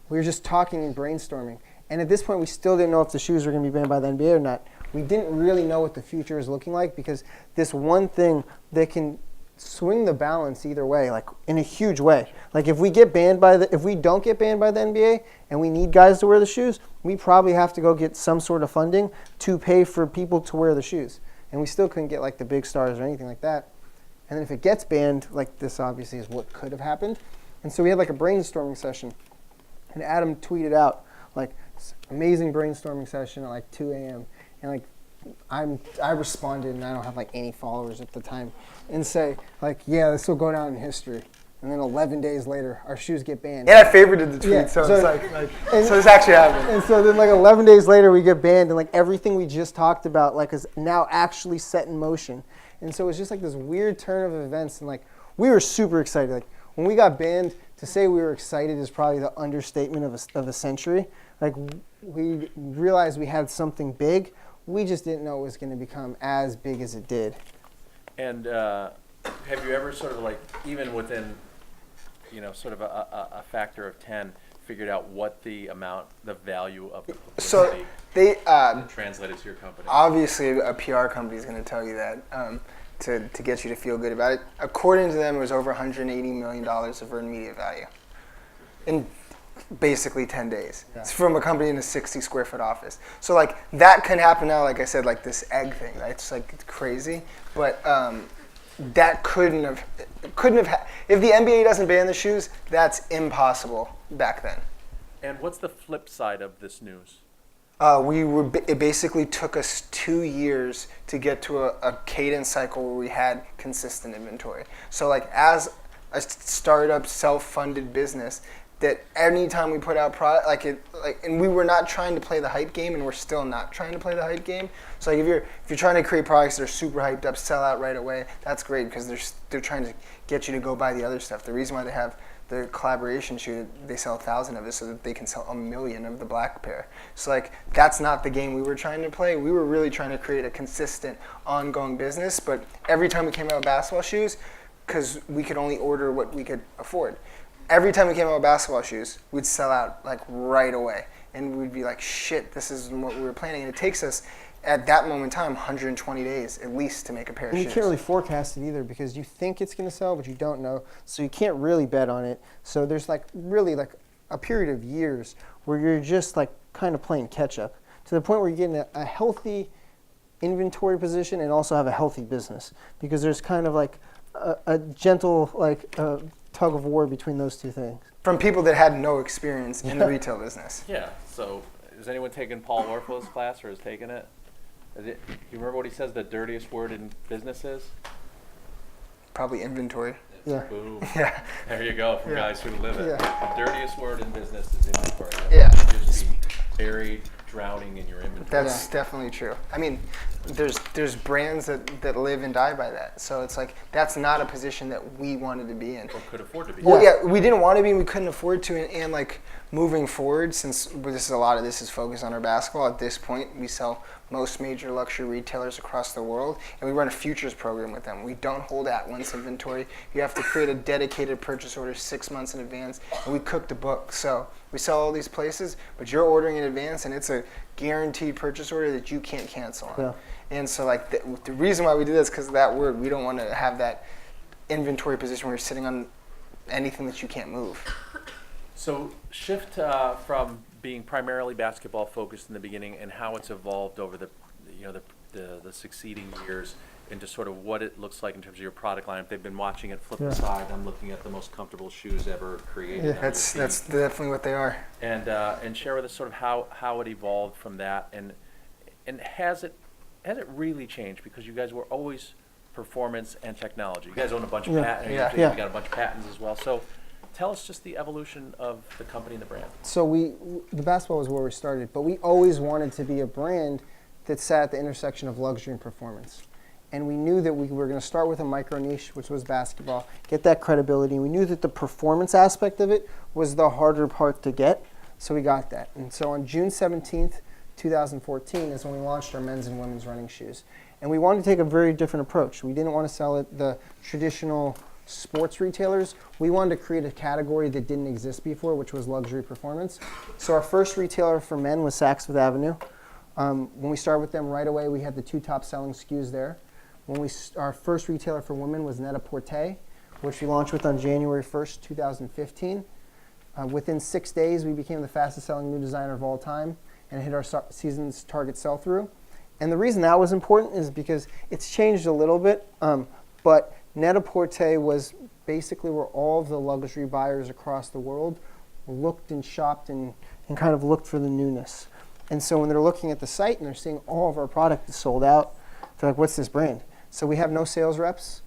we were just talking and brainstorming. And at this point, we still didn't know if the shoes were going to be banned by the NBA or not. We didn't really know what the future is looking like, because this one thing that can swing the balance either way, like in a huge way. Like, if we don't get banned by the NBA and we need guys to wear the shoes, we probably have to go get some sort of funding to pay for people to wear the shoes. And we still couldn't get like the big stars or anything like that. And then if it gets banned, like, this obviously is what could have happened. And so we had like a brainstorming session, and Adam tweeted out like, amazing brainstorming session at like 2 a.m. And like, I responded, and I don't have like any followers at the time, and say like, yeah, this will go down in history. And then 11 days later, our shoes get banned. And I favorited the tweet, yeah, so it's like so this actually happened. And so then like 11 days later, we get banned, and like everything we just talked about like is now actually set in motion. And so it's just like this weird turn of events, and like we were super excited. Like, when we got banned, to say we were excited is probably the understatement of a century. Like, we realized we had something big. We just didn't know it was going to become as big as it did. And have you ever sort of like, even within, sort of a factor of 10, figured out what the value of the publicity so they translated to your company? Obviously, a PR company is going to tell you that. to get you to feel good about it. According to them, it was over $180 million of earned media value in basically 10 days. Yeah. It's from a company in a 60 square foot office. So like that can happen now, like I said, like this egg thing, right? It's like it's crazy, but that couldn't have if the NBA doesn't ban the shoes, that's impossible back then. And what's the flip side of this news? It basically took us 2 years to get to a cadence cycle where we had consistent inventory. So like as a startup self-funded business, that anytime we put out product, and we were not trying to play the hype game, and we're still not trying to play the hype game. So like if you're trying to create products that are super hyped up, sell out right away, that's great because they're trying to get you to go buy the other stuff. The reason why they have the collaboration shoe, they sell 1,000 of it so that they can sell 1 million of the black pair. So like that's not the game we were trying to play. We were really trying to create a consistent, ongoing business. But every time we came out with basketball shoes, because we could only order what we could afford. Every time we came out with basketball shoes, we'd sell out like right away, and we'd be like, "Shit, this is what we were planning." And it takes us, at that moment in time, 120 days at least to make a pair of And shoes. you can't really forecast it either because you think it's going to sell, but you don't know. So you can't really bet on it. So there's like really like a period of years where you're just like kind of playing catch up to the point where you're getting a healthy inventory position and also have a healthy business because there's kind of like a gentle like tug of war between those two things. From people that had no experience in the retail business. Yeah. So, has anyone taken Paul Orfal's class or has taken it? Do you remember what he says the dirtiest word in business is? Probably inventory. Yeah. Boom. Yeah. There you go, for guys who live it. Yeah. The dirtiest word in business is inventory. Yeah. You just be buried, drowning in your inventory. That's definitely true. I mean, there's brands that live and die by that. So it's like that's not a position that we wanted to be in. Or could afford to be. Well, yeah, we didn't want to be, and we couldn't afford to. And like moving forward, since a lot of this is focused on our basketball, at this point we sell most major luxury retailers across the world, and we run a futures program with them. We don't hold at-once inventory. You have to create a dedicated purchase order 6 months in advance, and we cook the book. So we sell all these places, but you're ordering in advance, and it's a guaranteed purchase order that you can't cancel on. Yeah. And so like the reason why we do this is because of that word. We don't want to have that inventory position where you're sitting on anything that you can't move. So shift from being primarily basketball focused in the beginning and how it's evolved over the succeeding years into sort of what it looks like in terms of your product line. If they've been watching it flip the side, I'm looking at the most comfortable shoes ever created. Yeah. That's definitely what they are. And share with us sort of how it evolved from that and has it really changed because you guys were always performance and technology. You guys own a bunch of patents. Yeah. You got a bunch of patents as well. So tell us just the evolution of the company and the brand. So the basketball was where we started, but we always wanted to be a brand that sat at the intersection of luxury and performance. And we knew that we were going to start with a micro niche, which was basketball, get that credibility. We knew that the performance aspect of it was the harder part to get, so we got that. And so on June 17th, 2014 is when we launched our men's and women's running shoes. And we wanted to take a very different approach. We didn't want to sell it the traditional sports retailers. We wanted to create a category that didn't exist before, which was luxury performance. So our first retailer for men was Saks Fifth Avenue. When we started with them right away, we had the 2 top selling SKUs there. Our first retailer for women was Net-a-Porter, which we launched with on January 1st, 2015. Within 6 days, we became the fastest selling new designer of all time and hit our season's target sell-through. And the reason that was important is because it's changed a little bit, but Net-a-Porter was basically where all of the luxury buyers across the world looked and shopped and kind of looked for the newness. And so when they're looking at the site and they're seeing all of our product is sold out, they're like, what's this brand? So we have no sales reps.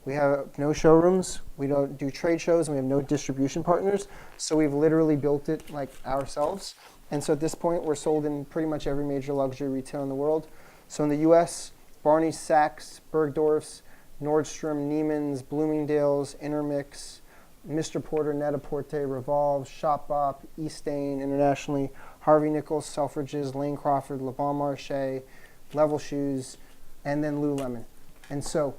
We have no showrooms. We don't do trade shows, and we have no distribution partners. So we've literally built it like ourselves. And so at this point, we're sold in pretty much every major luxury retailer in the world. So in the U.S., Barney's, Saks, Bergdorf's, Nordstrom, Neiman's, Bloomingdale's, Intermix, Mr. Porter, Net-a-Porter, Revolve, Shopbop, Eastain, internationally, Harvey Nichols, Selfridges, Lane Crawford, Le Bon Marché, Level Shoes, and then Lululemon. And so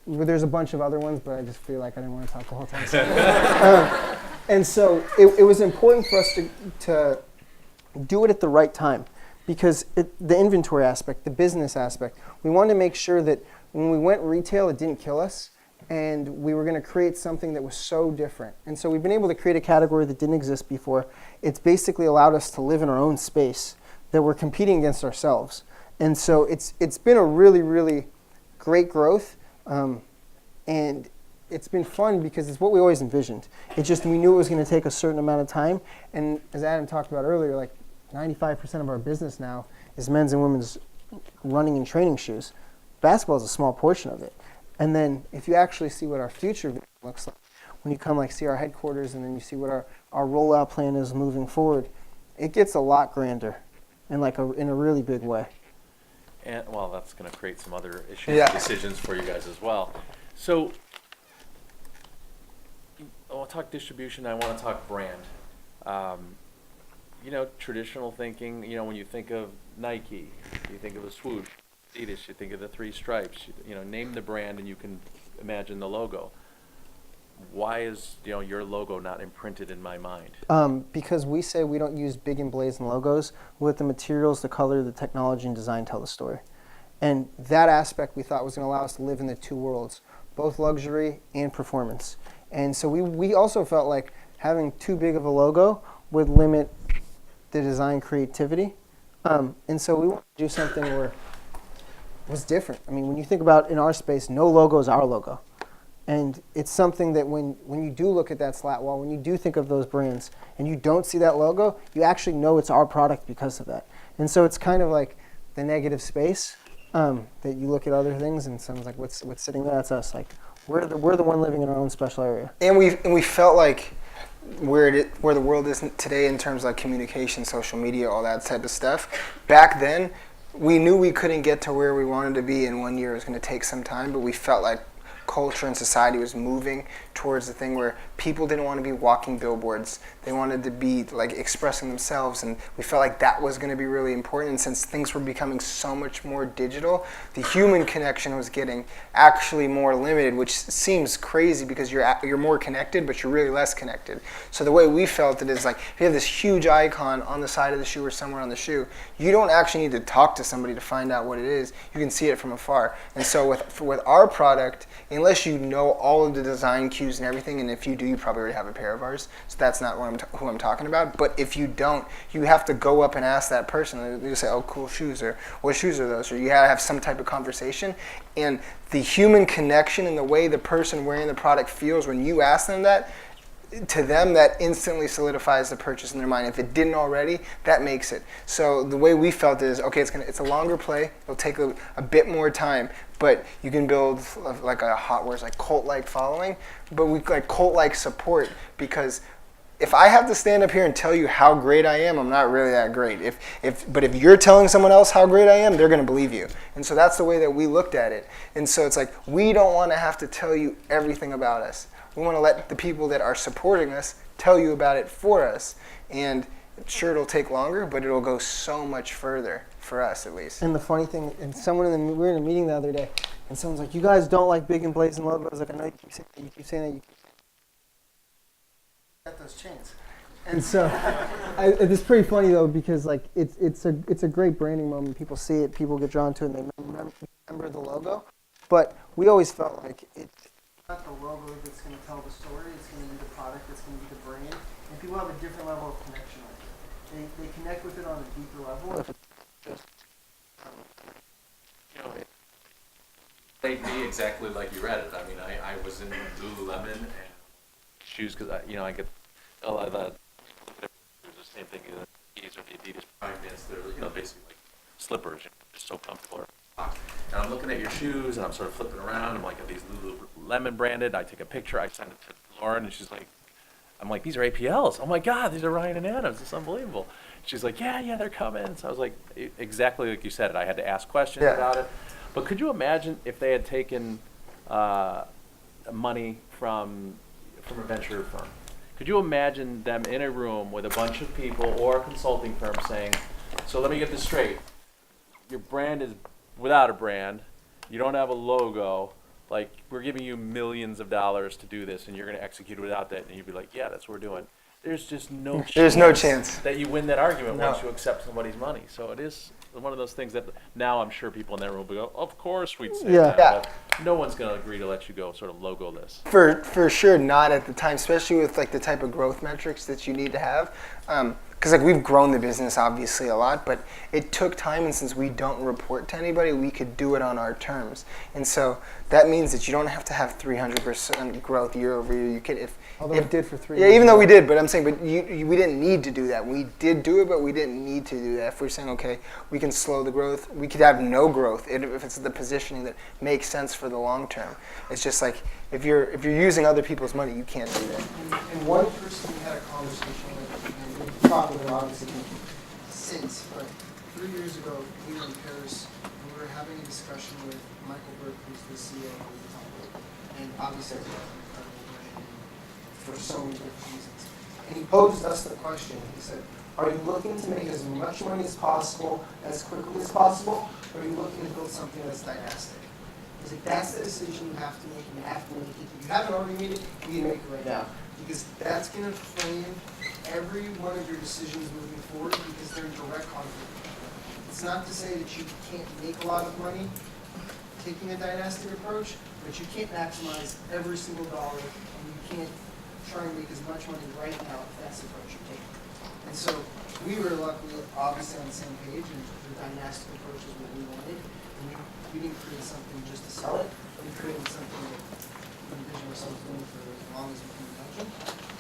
there's a bunch of other ones, but I just feel like I didn't want to talk the whole time. And so it was important for us to do it at the right time because the inventory aspect, the business aspect, we wanted to make sure that when we went retail, it didn't kill us. And we were going to create something that was so different. And so we've been able to create a category that didn't exist before. It's basically allowed us to live in our own space that we're competing against ourselves. And so it's been a really, really great growth. And it's been fun because it's what we always envisioned. It's just we knew it was going to take a certain amount of time. And as Adam talked about earlier, like 95% of our business now is men's and women's running and training shoes. Basketball is a small portion of it. And then if you actually see what our future looks like, when you come see our headquarters and then you see what our rollout plan is moving forward, it gets a lot grander and in a really big way. And well, that's going to create some other issues and decisions for you guys as well. So I want to talk distribution. I want to talk brand. Traditional thinking, when you think of Nike, you think of a swoosh. Adidas, you think of the three stripes, name the brand and you can imagine the logo. Why is your logo not imprinted in my mind? Because we say we don't use big and blazing logos. With the materials, the color, the technology, and design tell the story. And that aspect we thought was going to allow us to live in the two worlds, both luxury and performance. And so we also felt like having too big of a logo would limit the design creativity. And so we wanted to do something where was different. I mean, when you think about in our space, no logo is our logo. And it's something that when you do look at that slat wall, when you do think of those brands and you don't see that logo, you actually know it's our product because of that. And so it's kind of like the negative space that you look at other things and someone's like, what's sitting there? That's us. Like we're the one living in our own special area. And we felt like where the world is today in terms of like communication, social media, all that type of stuff. Back then, we knew we couldn't get to where we wanted to be in 1 year. It was going to take some time, but we felt like culture and society was moving towards the thing where people didn't want to be walking billboards. They wanted to be like expressing themselves, and we felt like that was going to be really important. And since things were becoming so much more digital, the human connection was getting actually more limited, which seems crazy because you're more connected, but you're really less connected. So the way we felt it is like if you have this huge icon on the side of the shoe or somewhere on the shoe, you don't actually need to talk to somebody to find out what it is. You can see it from afar. And so with our product, unless you know all of the design cues and everything, and if you do, you probably already have a pair of ours, so that's not who I'm talking about. But if you don't, you have to go up and ask that person, and you say, oh, cool shoes, or what shoes are those, or you gotta have some type of conversation. And the human connection and the way the person wearing the product feels when you ask them that, to them, that instantly solidifies the purchase in their mind. If it didn't already, that makes it. So the way we felt is, okay, it's a longer play. It'll take a bit more time, but you can build like a hot words like cult-like following, but we like cult-like support, because if I have to stand up here and tell you how great I am, I'm not really that great. But if you're telling someone else how great I am, they're going to believe you. And so that's the way that we looked at it. And so it's like we don't want to have to tell you everything about us. We want to let the people that are supporting us tell you about it for us. And sure, it'll take longer, but it'll go so much further for us, at least. And the funny thing, and we were in a meeting the other day, and someone's like, "You guys don't like big and blazing logos." Like, I know you keep saying that. You keep saying that. You got those chains. And so, it's pretty funny though, because like it's a great branding moment. People see it, people get drawn to it, and they remember the logo. But we always felt like it's not the logo that's going to tell the story. It's going to be the product. It's going to be the brand. And people have a different level of connection with it. They connect with it on a deeper level. If it's just, Played me exactly like you read it. I mean, I was in Lululemon and shoes because I get a lot of the same thing. These are the Adidas Prime Knits. They're basically like slippers. They're so comfortable. And I'm looking at your shoes and I'm sort of flipping around. I'm like, are these Lululemon branded? I take a picture. I send it to Lauren and she's like, I'm like, these are APLs. Oh my God, these are Ryan and Adam's. It's unbelievable. She's like, yeah, they're coming. So I was like, exactly like you said it. I had to ask questions about it. But could you imagine if they had taken money from a venture firm? Could you imagine them in a room with a bunch of people or a consulting firm saying, so let me get this straight. Your brand is without a brand. You don't have a logo. Like, we're giving you millions of dollars to do this, and you're going to execute it without that. And you'd be like, yeah, that's what we're doing. There's just no chance. There's no chance that you win that argument once you accept somebody's money. So it is one of those things that now I'm sure people in that room will go, of course we'd say Yeah. that. Yeah. But no one's going to agree to let you go sort of logo this. For sure, not at the time, especially with like the type of growth metrics that you need to have. Because like we've grown the business obviously a lot, but it took time, and since we don't report to anybody, we could do it on our terms. And so that means that you don't have to have 300% growth year over year. You could Although it did for 3 yeah, years. even though we did, but I'm saying, but we didn't need to do that. We did do it, but we didn't need to do that. If we're saying, okay, we can slow the growth, we could have no growth if it's the positioning that makes sense for the long term. It's just like if you're using other people's money, you can't do that. And one person we had a conversation with, and we've talked with him obviously since, but 3 years ago we were in Paris and we were having a discussion with Michael Burke, who's the CEO of the Tom. And obviously it's an incredible brand for so many different reasons. And he posed us the question, he said, are you looking to make as much money as possible, as quickly as possible, or are you looking to build something that's dynastic? He's like, that's the decision you have to make, and you have to make it. If you haven't already made it, you need to make it right now. Because that's going to frame every one of your decisions moving forward, because they're in direct conflict. It's not to say that you can't make a lot of money taking a dynastic approach, but you can't maximize every single dollar, and you can't try and make as much money right now if that's the approach you're taking. And so we were luckily obviously on the same page, and the dynastic approach is what we wanted. And we didn't create something just to sell it. We created something that we envision ourselves doing for as long as we can imagine.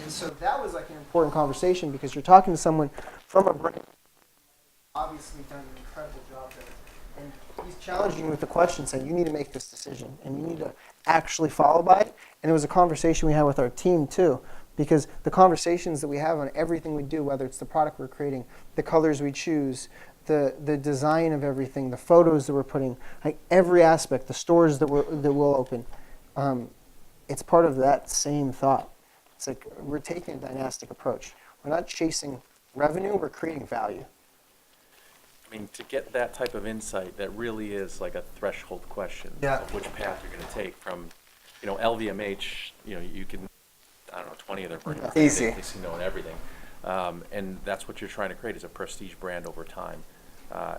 And so that was like an important conversation, because you're talking to someone from a brand obviously done an incredible job there. And he's challenging you with the question, saying you need to make this decision and you need to actually follow by it. And it was a conversation we had with our team too, because the conversations that we have on everything we do, whether it's the product we're creating, the colors we choose, the design of everything, the photos that we're putting, like every aspect, the stores that we'll open, it's part of that same thought. It's like we're taking a dynastic approach. We're not chasing revenue, we're creating value. I mean, to get that type of insight, that really is like a threshold question Yeah. of which path you're going to take from, LVMH, you can, I don't know, 20 other brands. Easy. They see knowing everything. And that's what you're trying to create, is a prestige brand over time.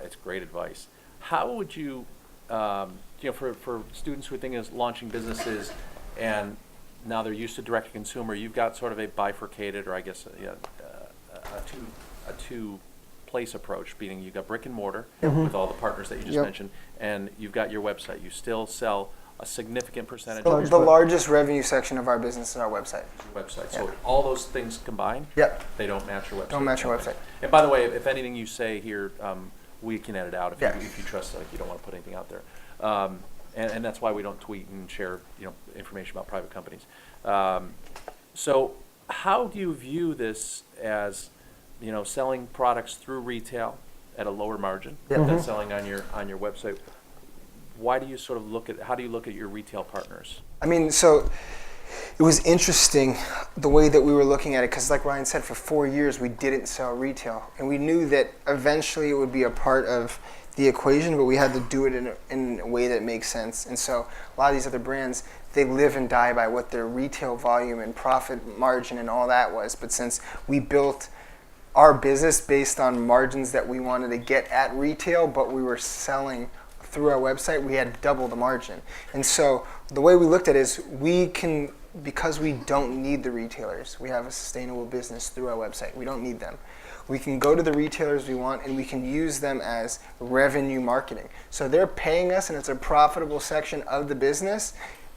It's great advice. How would you, for students who are thinking of launching businesses and now they're used to direct to consumer, you've got sort of a bifurcated, or I guess a two-place approach, meaning you've got brick and mortar with all the partners that you just mentioned, and you've got your website. You still sell a significant percentage of The largest revenue section of our business is our website. your website. So all those things combined, Yep. they don't match your website. Don't match our website. And by the way, if anything you say here, we can edit out if, Yeah. if you trust, like, you don't want to put anything out there. And that's why we don't tweet and share, information about private companies. So how do you view this as, selling products through retail at a lower margin than selling on your website? Why do you sort of how do you look at your retail partners? I mean, so it was interesting the way that we were looking at it, because like Ryan said, for 4 years we didn't sell retail, and we knew that eventually it would be a part of the equation, but we had to do it in a way that makes sense. And so a lot of these other brands, they live and die by what their retail volume and profit margin and all that was. But since we built our business based on margins that we wanted to get at retail, but we were selling through our website, we had double the margin. And so the way we looked at it is we can, because we don't need the retailers, we have a sustainable business through our website. We don't need them. We can go to the retailers we want, and we can use them as revenue marketing. So they're paying us, and it's a profitable section of the business,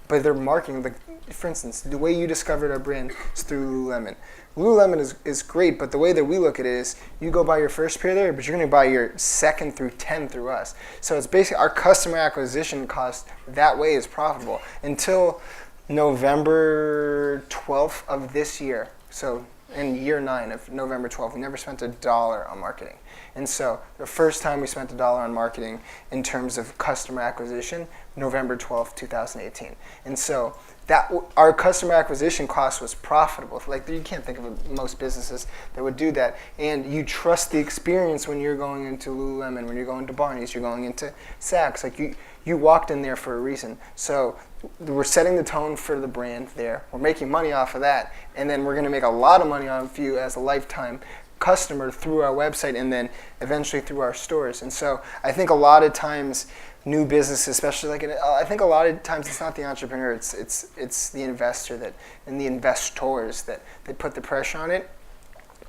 but they're marketing. For instance, the way you discovered our brand is through Lululemon. Lululemon is great, but the way that we look at it is you go buy your first pair there, but you're going to buy your second through 10 through us. So it's basically our customer acquisition cost that way is profitable until November 12th of this year. So in year 9 of November 12th, we never spent $1 on marketing. And so the first time we spent $1 on marketing in terms of customer acquisition, November 12th, 2018. And so that our customer acquisition cost was profitable. Like, you can't think of most businesses that would do that. And you trust the experience when you're going into Lululemon, when you're going to Barney's, you're going into Saks. Like, you walked in there for a reason. So we're setting the tone for the brand there. We're making money off of that. And then we're going to make a lot of money off you as a lifetime customer through our website and then eventually through our stores. And so I think a lot of times new businesses, especially I think a lot of times it's not the entrepreneur, it's the investor and the investors that they put the pressure on it.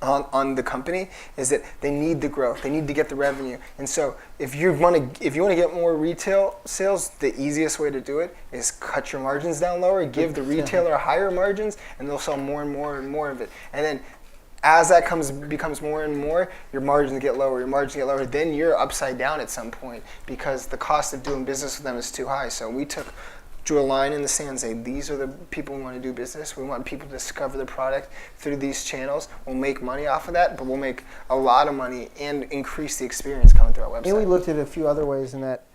On the company is that they need the growth, they need to get the revenue, and so if you want to get more retail sales, the easiest way to do it is cut your margins down lower, give the retailer higher margins, and they'll sell more and more and more of it. And then as that becomes more and more, your margins get lower, then you're upside down at some point because the cost of doing business with them is too high. So we drew a line in the sand and say, these are the people we want to do business. We want people to discover the product through these channels. We'll make money off of that, but we'll make a lot of money and increase the experience coming through our website. And we looked at a few other ways in that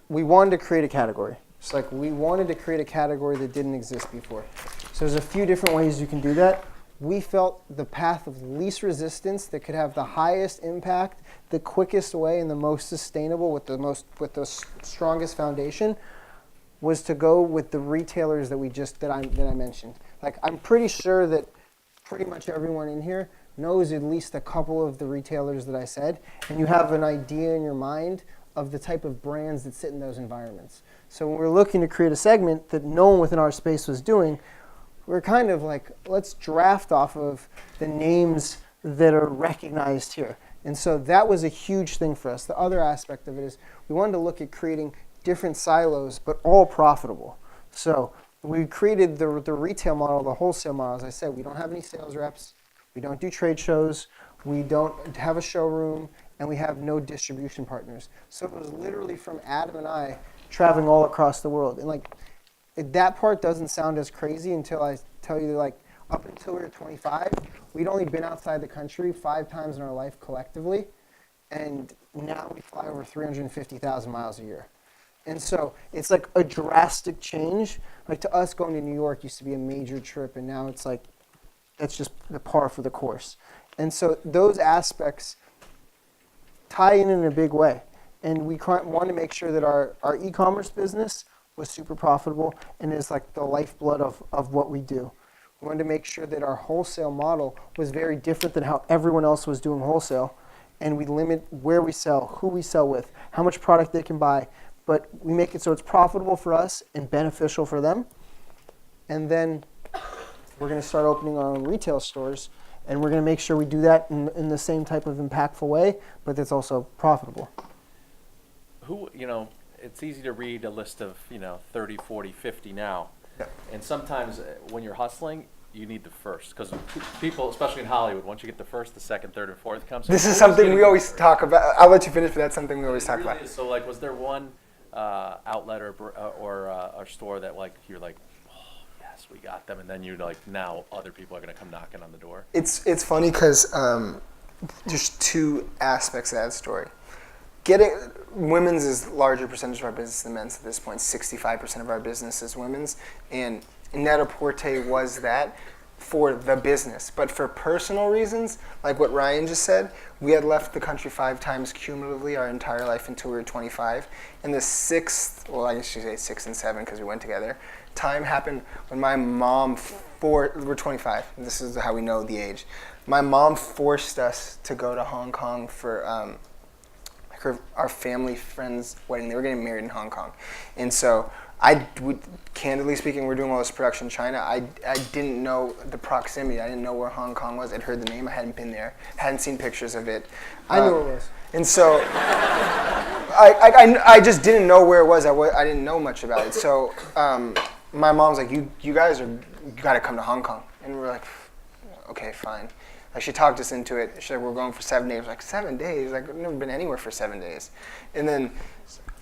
we wanted to create a category. It's like we wanted to create a category that didn't exist before. So there's a few different ways you can do that. We felt the path of least resistance that could have the highest impact, the quickest way, and the most sustainable with the strongest foundation was to go with the retailers that I mentioned. Like, I'm pretty sure that pretty much everyone in here knows at least a couple of the retailers that I said, and you have an idea in your mind of the type of brands that sit in those environments. So when we're looking to create a segment that no one within our space was doing, we're kind of like, let's draft off of the names that are recognized here. And so that was a huge thing for us. The other aspect of it is we wanted to look at creating different silos, but all profitable. So we created the retail model, the wholesale model. As I said, we don't have any sales reps, we don't do trade shows, we don't have a showroom, and we have no distribution partners. So it was literally from Adam and I traveling all across the world. And like, that part doesn't sound as crazy until I tell you that, like, up until we were 25, we'd only been outside the country 5 times in our life collectively, and now we fly over 350,000 miles a year. And so it's like a drastic change. Like, to us, going to New York used to be a major trip, and now it's like, that's just the par for the course. And so those aspects tie in a big way. And we want to make sure that our e-commerce business was super profitable and is like the lifeblood of what we do. We wanted to make sure that our wholesale model was very different than how everyone else was doing wholesale. And we limit where we sell, who we sell with, how much product they can buy. But we make it so it's profitable for us and beneficial for them. And then we're going to start opening our own retail stores, and we're going to make sure we do that in the same type of impactful way, but that's also profitable. It's easy to read a list of, 30, 40, 50 now. Yeah. And sometimes when you're hustling, you need the first. Because people, especially in Hollywood, once you get the first, the second, third, and fourth comes. This is something we always talk about. I'll let you finish, but that's something we always talk about. So, like, was there one outlet or store that, like, you're like, oh, yes, we got them, and then you're like, now other people are going to come knocking on the door? It's funny because there's 2 aspects of that story. Women's is a larger percentage of our business than men's at this point. 65% of our business is women's, and Net-a-Porter was that for the business. But for personal reasons, like what Ryan just said, we had left the country 5 times cumulatively our entire life until we were 25. And the 6th, well, I guess you say 6 and 7 because we went together, time happened when my mom, we're 25, and this is how we know the age. My mom forced us to go to Hong Kong for our family friend's wedding. They were getting married in Hong Kong. And so candidly speaking, we're doing all this production in China. I didn't know the proximity. I didn't know where Hong Kong was. I'd heard the name. I hadn't been there. Hadn't seen pictures of it. I knew where it was. And so I just didn't know where it was. I didn't know much about it. So my mom's like, you guys you got to come to Hong Kong. And we're like, okay, fine. Like, she talked us into it. She's like, we're going for 7 days. We're like, 7 days? Like, I've never been anywhere for 7 days. And then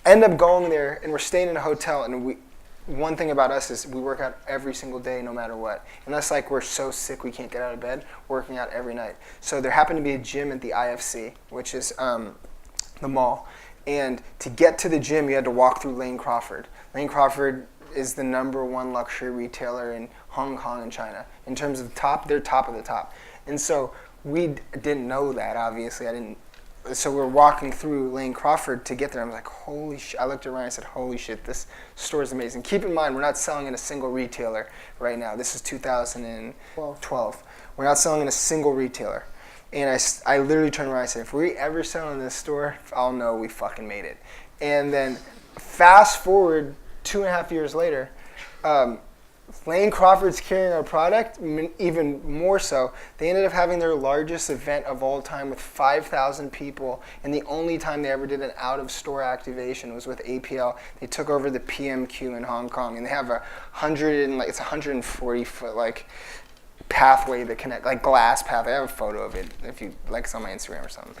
end up going there, and we're staying in a hotel. And one thing about us is we work out every single day, no matter what. Unless, like, we're so sick we can't get out of bed, working out every night. So there happened to be a gym at the IFC, which is the mall. And to get to the gym, you had to walk through Lane Crawford. Lane Crawford is the #1 luxury retailer in Hong Kong and China. In terms of the top, they're top of the top. And so we didn't know that, obviously. So we're walking through Lane Crawford to get there. I'm like, holy shit. I looked at Ryan and said, holy shit, this store is amazing. Keep in mind, we're not selling in a single retailer right now. This is 2012. We're not selling in a single retailer. And I literally turned around and I said, if we ever sell in this store, I'll know we fucking made it. And then fast forward 2.5 years later, Lane Crawford's carrying our product, even more so. They ended up having their largest event of all time with 5,000 people, and the only time they ever did an out-of-store activation was with APL. They took over the PMQ in Hong Kong, and they have 140 foot like pathway that connect, like glass path. I have a photo of it if you like, it's on my Instagram or something.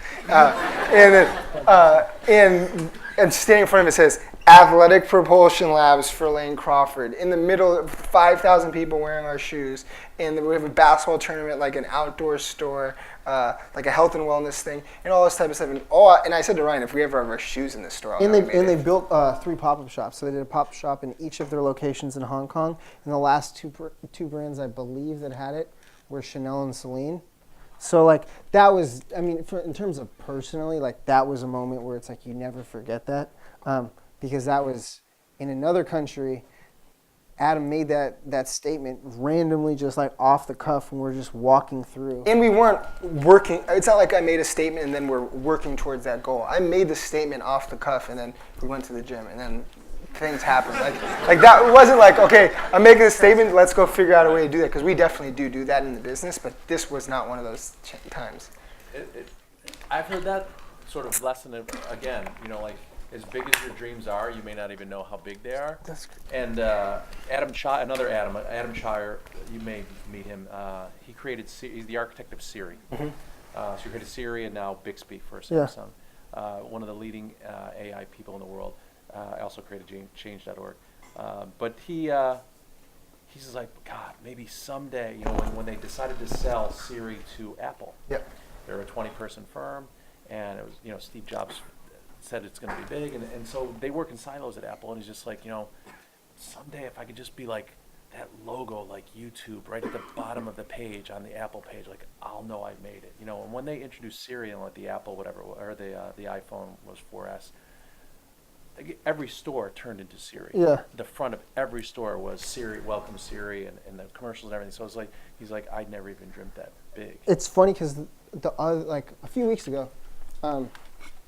And standing in front of it says Athletic Propulsion Labs for Lane Crawford. In the middle of 5,000 people wearing our shoes, and we have a basketball tournament, like an outdoor store, like a health and wellness thing, and all this type of stuff. And I said to Ryan, if we ever have our shoes in the store, I'll know we made they it. built 3 pop-up shops. So they did a pop-up shop in each of their locations in Hong Kong. And the last two brands I believe that had it were Chanel and Celine. So like that was, I mean, in terms of personally, like that was a moment where it's like you never forget that, because that was in another country. Adam made that statement randomly, just like off the cuff when we're just walking through. And we weren't working. It's not like I made a statement and then we're working towards that goal. I made the statement off the cuff, and then we went to the gym, and then things happened. Like that, it wasn't like, okay, I'm making a statement, let's go figure out a way to do that, because we definitely do that in the business, but this was not one of those times. I've heard that sort of lesson again, you know, like as big as your dreams are, you may not even know how big they are. That's great. And Adam Shire, you may meet him. He created, he's the architect of Siri. So he created Siri and now Bixby for Samsung. One of the leading AI people in the world. I also created change.org. But he's just like, God, maybe someday, you know, when they decided to sell Siri to Apple, they're a 20-person firm, and it was, you know, Steve Jobs said it's going to be big, and so they work in silos at Apple, and he's just like, you know, someday if I could just be like that logo, like YouTube, right at the bottom of the page on the Apple page, like I'll know I made it, you know. And when they introduced Siri and like the Apple whatever, or the iPhone was 4S, every store turned into Siri. Yeah. The front of every store was Siri, welcome Siri, and the commercials and everything. So it's like, he's like, I'd never even dreamt that big. It's funny because like a few weeks ago,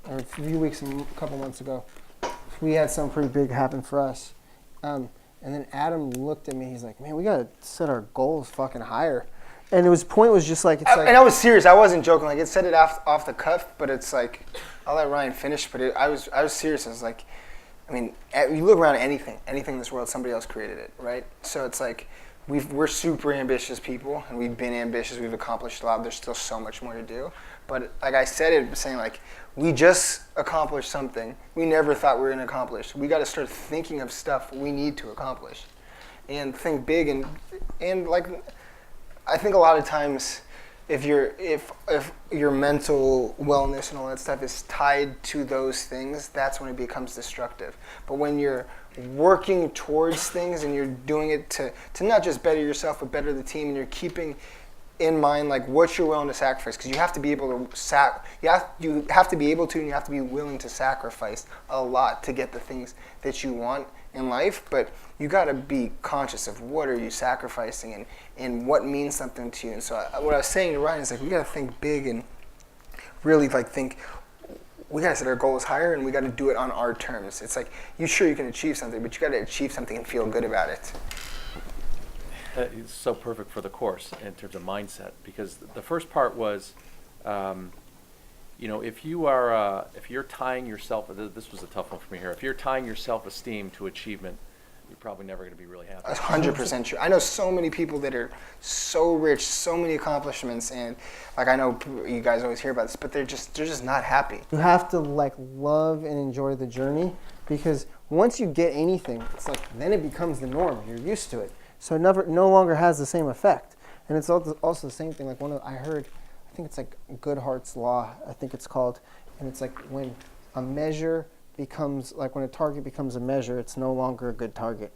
or a few weeks and a couple months ago, we had something pretty big happen for us. And then Adam looked at me, he's like, man, we got to set our goals fucking higher. And his point was just like, And I was serious. I wasn't joking. Like, it said it off the cuff, but it's like, I'll let Ryan finish. But I was serious. I was like, I mean, you look around anything in this world, somebody else created it, right? So it's like, we're super ambitious people, and we've been ambitious. We've accomplished a lot. There's still so much more to do. But like I said, it saying like, we just accomplished something we never thought we were going to accomplish. We got to start thinking of stuff we need to accomplish, and think big. And like, I think a lot of times, if your mental wellness and all that stuff is tied to those things, that's when it becomes destructive. But when you're working towards things and you're doing it to not just better yourself but better the team, and you're keeping in mind like what you're willing to sacrifice, because you have to be able to you have to be able to, and you have to be willing to sacrifice a lot to get the things that you want in life. But you got to be conscious of what are you sacrificing and what means something to you. And so what I was saying to Ryan is like, we got to think big and really like think, we got to set our goals higher, and we got to do it on our terms. It's like, you can achieve something, but you got to achieve something and feel good about it. It's so perfect for the course in terms of mindset, because the first part was, you know, if you're tying yourself, this was a tough one for me here, if you're tying your self-esteem to achievement, you're probably never going to be really happy. 100% true. I know so many people that are so rich, so many accomplishments, and like I know you guys always hear about this, but they're just not happy. you have to like love and enjoy the journey, because once you get anything, it's like then it becomes the norm. You're used to it, so it no longer has the same effect. And it's also the same thing. Like I think it's like Goodhart's law, I think it's called, and it's like when a measure becomes like when a target becomes a measure, it's no longer a good target.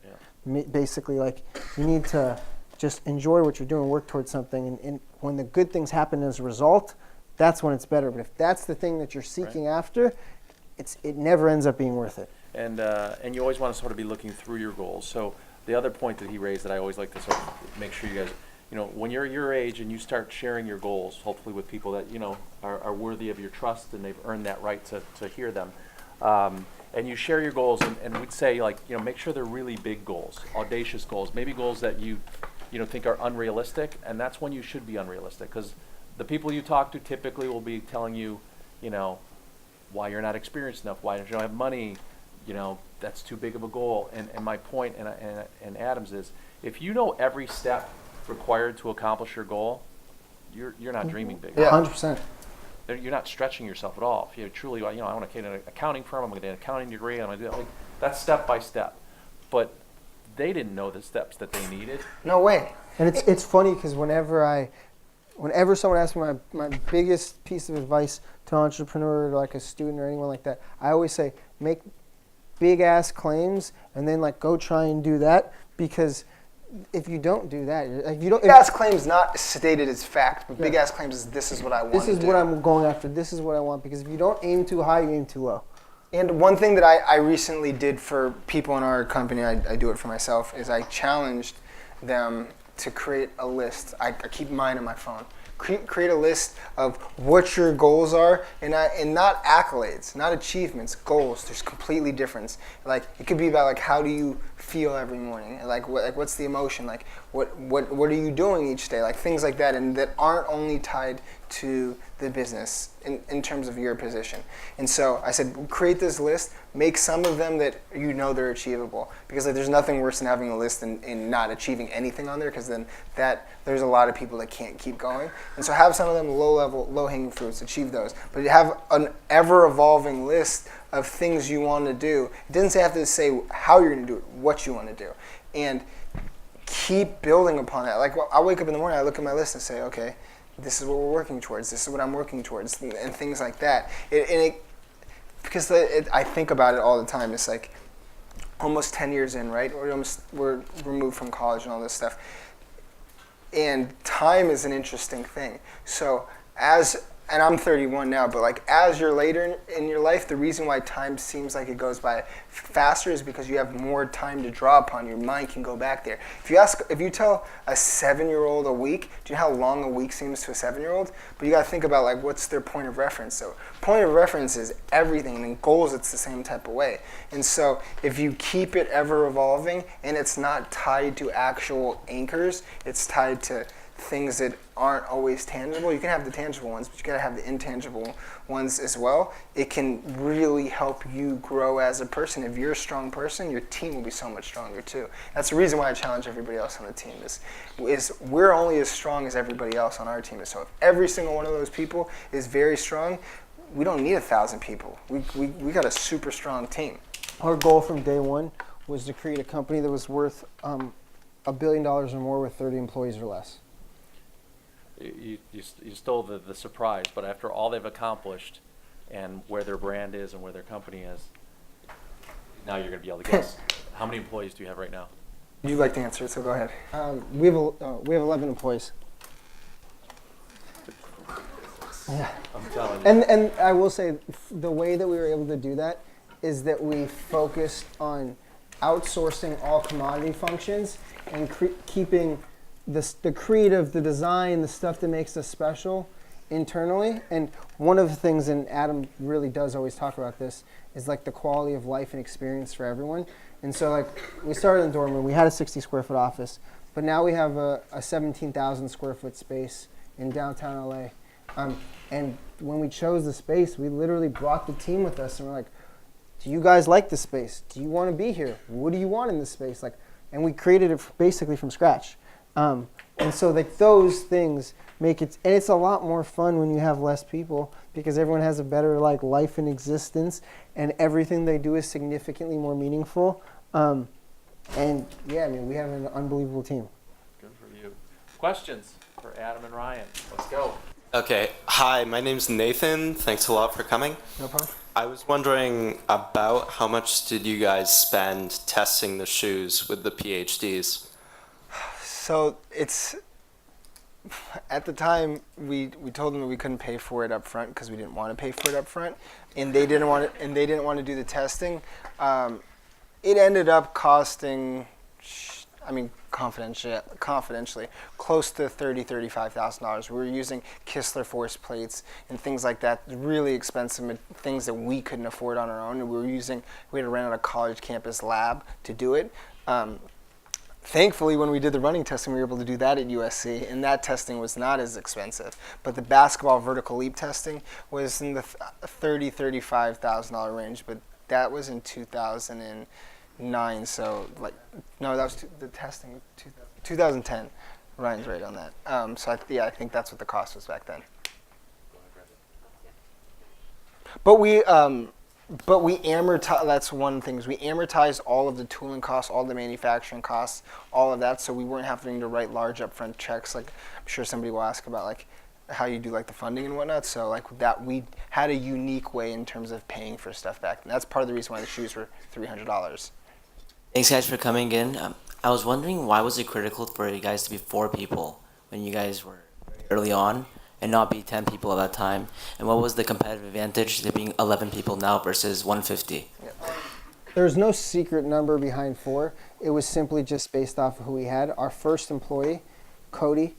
Basically, like you need to just enjoy what you're doing, work towards something, and when the good things happen as a result, that's when it's better. But if that's the thing that you're seeking after, it never ends up being worth it. And you always want to sort of be looking through your goals. So the other point that he raised that I always like to sort of make sure you guys, when you're your age and you start sharing your goals, hopefully with people that, are worthy of your trust and they've earned that right to hear them. And you share your goals, and we'd say, like, make sure they're really big goals, audacious goals, maybe goals that you think are unrealistic, and that's when you should be unrealistic, because the people you talk to typically will be telling you, why you're not experienced enough, why don't you have money, that's too big of a goal. And my point, and Adam's is, if you know every step required to accomplish your goal, you're not dreaming big. Yeah, 100%. You're not stretching yourself at all. If you truly, I want to get an accounting firm, I'm going to get an accounting degree, I'm going to do that. Like, that's step by step. But they didn't know the steps that they needed. No way. And it's funny because whenever someone asks me my biggest piece of advice to an entrepreneur or like a student or anyone like that, I always say, make big ass claims and then like go try and do that, because if you don't do that, if you don't, Big ass claims not stated as fact, but big ass claims is this is what I want. This is what I'm going after. This is what I want, because if you don't aim too high, you aim too low. And one thing that I recently did for people in our company, I do it for myself, is I challenged them to create a list. I keep mine on my phone. Create a list of what your goals are, and not accolades, not achievements, goals. There's completely different. Like, it could be about like, how do you feel every morning? Like what's the emotion? Like what are you doing each day? Like things like that, and that aren't only tied to the business in terms of your position. And so I said, create this list, make some of them that they're achievable, because like, there's nothing worse than having a list and not achieving anything on there, because then there's a lot of people that can't keep going. And so have some of them low-hanging fruits, achieve those. But you have an ever-evolving list of things you want to do. It doesn't have to say how you're going to do it, what you want to do. And keep building upon that. Like, I wake up in the morning, I look at my list and say, okay, this is what we're working towards. This is what I'm working towards, and things like that. Because I think about it all the time. It's like almost 10 years in, right? We're removed from college and all this stuff. And time is an interesting thing. So and I'm 31 now, but like as you're later in your life, the reason why time seems like it goes by faster is because you have more time to draw upon. Your mind can go back there. If you tell a 7-year-old a week, do you know how long a week seems to a 7-year-old? But you got to think about like what's their point of reference. So point of reference is everything, and in goals it's the same type of way. And so if you keep it ever evolving, and it's not tied to actual anchors, it's tied to things that aren't always tangible. You can have the tangible ones, but you gotta have the intangible ones as well. It can really help you grow as a person. If you're a strong person, your team will be so much stronger too. That's the reason why I challenge everybody else on the team is we're only as strong as everybody else on our team. So if every single one of those people is very strong, we don't need 1,000 people. We got a super strong team. Our goal from day one was to create a company that was worth $1 billion or more with 30 employees or less. You stole the surprise, but after all they've accomplished and where their brand is and where their company is, now you're going to be able to guess. How many employees do you have right now? You'd like to answer it, so go ahead. We have 11 employees. Yeah. I'm telling you. And I will say, the way that we were able to do that is that we focused on outsourcing all commodity functions and keeping the creative, the design, the stuff that makes us special internally. And one of the things, and Adam really does always talk about this, is like the quality of life and experience for everyone. And so like we started in Dortmund, we had a 60 square foot office, but now we have a 17,000 square foot space in downtown LA. And when we chose the space, we literally brought the team with us, and we're like, do you guys like this space? Do you want to be here? What do you want in this space? And we created it basically from scratch. And so like those things make it, and it's a lot more fun when you have less people, because everyone has a better like life and existence, and everything they do is significantly more meaningful. And yeah, I mean, we have an unbelievable team. Good for you. Questions for Adam and Ryan? Let's go. Okay. Hi, my name's Nathan. Thanks a lot for coming. No problem. I was wondering about how much did you guys spend testing the shoes with the PhDs? So it's, at the time we told them that we couldn't pay for it up front because we didn't want to pay for it up front, and they didn't want to do the testing. It ended up costing I mean, confidentially, close to $35,000. We were using Kistler force plates and things like that, really expensive things that we couldn't afford on our own. And we had to rent out a college campus lab to do it. Thankfully, when we did the running testing, we were able to do that at USC, and that testing was not as expensive. But the basketball vertical leap testing was in the $35,000 range, but that was in 2009. So, like, no, that was the testing, 2010. Ryan's right on that. So, I think that's what the cost was back then. But we amortize. That's one thing. Is we amortized all of the tooling costs, all the manufacturing costs, all of that. So we weren't having to write large upfront checks. Like I'm sure somebody will ask about like how you do like the funding and whatnot. So like that, we had a unique way in terms of paying for stuff back then. That's part of the reason why the shoes were $300. Thanks, guys, for coming in. I was wondering why was it critical for you guys to be 4 people when you guys were early on and not be 10 people at that time? And what was the competitive advantage to being 11 people now versus 150? There's no secret number behind 4. It was simply just based off of who we had. Our first employee, Cody,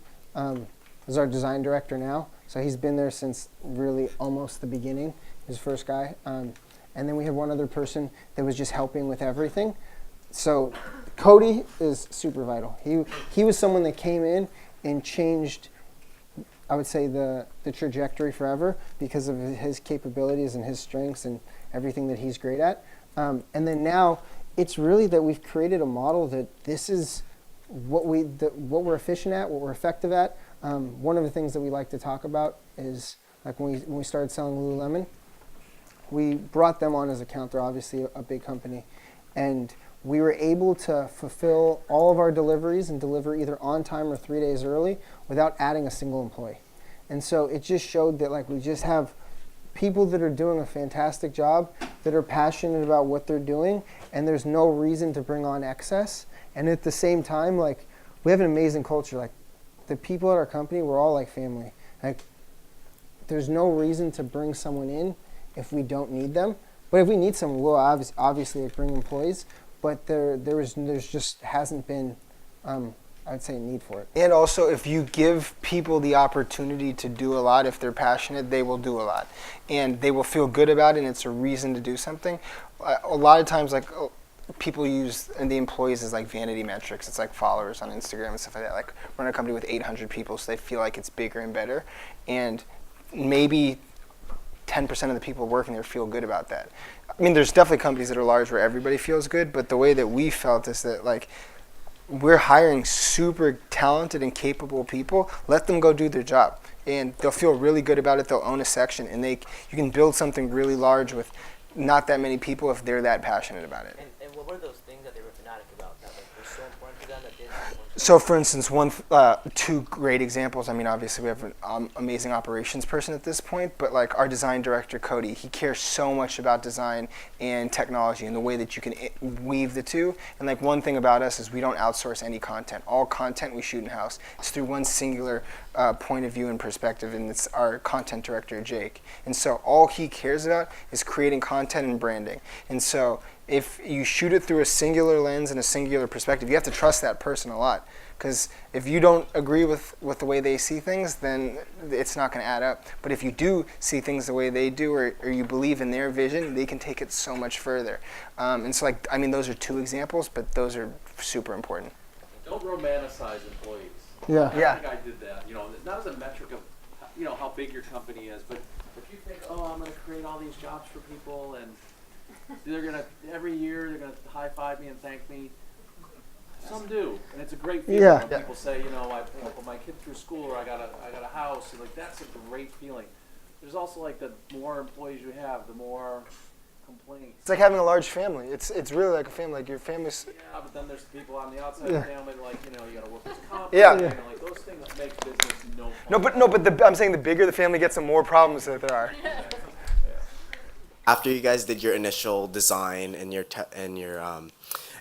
is our design director now. So he's been there since really almost the beginning, his first guy. And then we had one other person that was just helping with everything. So Cody is super vital. He was someone that came in and changed, I would say, the trajectory forever because of his capabilities and his strengths and everything that he's great at. And then now it's really that we've created a model that this is what we're efficient at, what we're effective at. One of the things that we like to talk about is like when we started selling Lululemon, we brought them on as a account. They're obviously a big company. And we were able to fulfill all of our deliveries and deliver either on time or 3 days early without adding a single employee. And so it just showed that like we just have people that are doing a fantastic job, that are passionate about what they're doing, and there's no reason to bring on excess. And at the same time, like we have an amazing culture. Like the people at our company, we're all like family. Like there's no reason to bring someone in if we don't need them. But if we need someone, we'll obviously like bring employees. But there's just hasn't been, I would say, a need for it. And also, if you give people the opportunity to do a lot, if they're passionate, they will do a lot. And they will feel good about it, and it's a reason to do something. A lot of times, like, people use the employees as, like, vanity metrics. It's like followers on Instagram and stuff like that. Like, run a company with 800 people, so they feel like it's bigger and better. And maybe 10% of the people working there feel good about that. I mean, there's definitely companies that are large where everybody feels good, but the way that we felt is that, like, we're hiring super talented and capable people. Let them go do their job, and they'll feel really good about it. They'll own a section, and you can build something really large with not that many people if they're that passionate about it. And what were those things that they were fanatic about that were so important to them that didn't? So, for instance, two great examples. I mean, obviously, we have an amazing operations person at this point, but like our design director, Cody, he cares so much about design and technology and the way that you can weave the two. And like one thing about us is we don't outsource any content. All content we shoot in-house. It's through one singular point of view and perspective, and it's our content director, Jake. And so all he cares about is creating content and branding. And so if you shoot it through a singular lens and a singular perspective, you have to trust that person a lot. Because if you don't agree with the way they see things, then it's not going to add up. But if you do see things the way they do, or you believe in their vision, they can take it so much further. And so, like, I mean, those are two examples, but those are super important. Don't romanticize employees. Yeah. Yeah. I think I did that. You know, not as a metric of, you know, how big your company is, but if you think, oh, I'm going to create all these jobs for people, and they're going to, every year, they're going to high-five me and thank me. Some do, and it's a great feeling Yeah. when people say, you know, I put my kid through school, or I got a house, and like that's a great feeling. There's also like the more employees you have, the more complaints. It's like having a large family. It's really like a family. Like your family's. Yeah, but then there's people on the outside of the family, like, you know, you got to work with comp. Yeah. You know, like those things make business no fun. No, but I'm saying the bigger the family gets, the more problems that there are. After you guys did your initial design and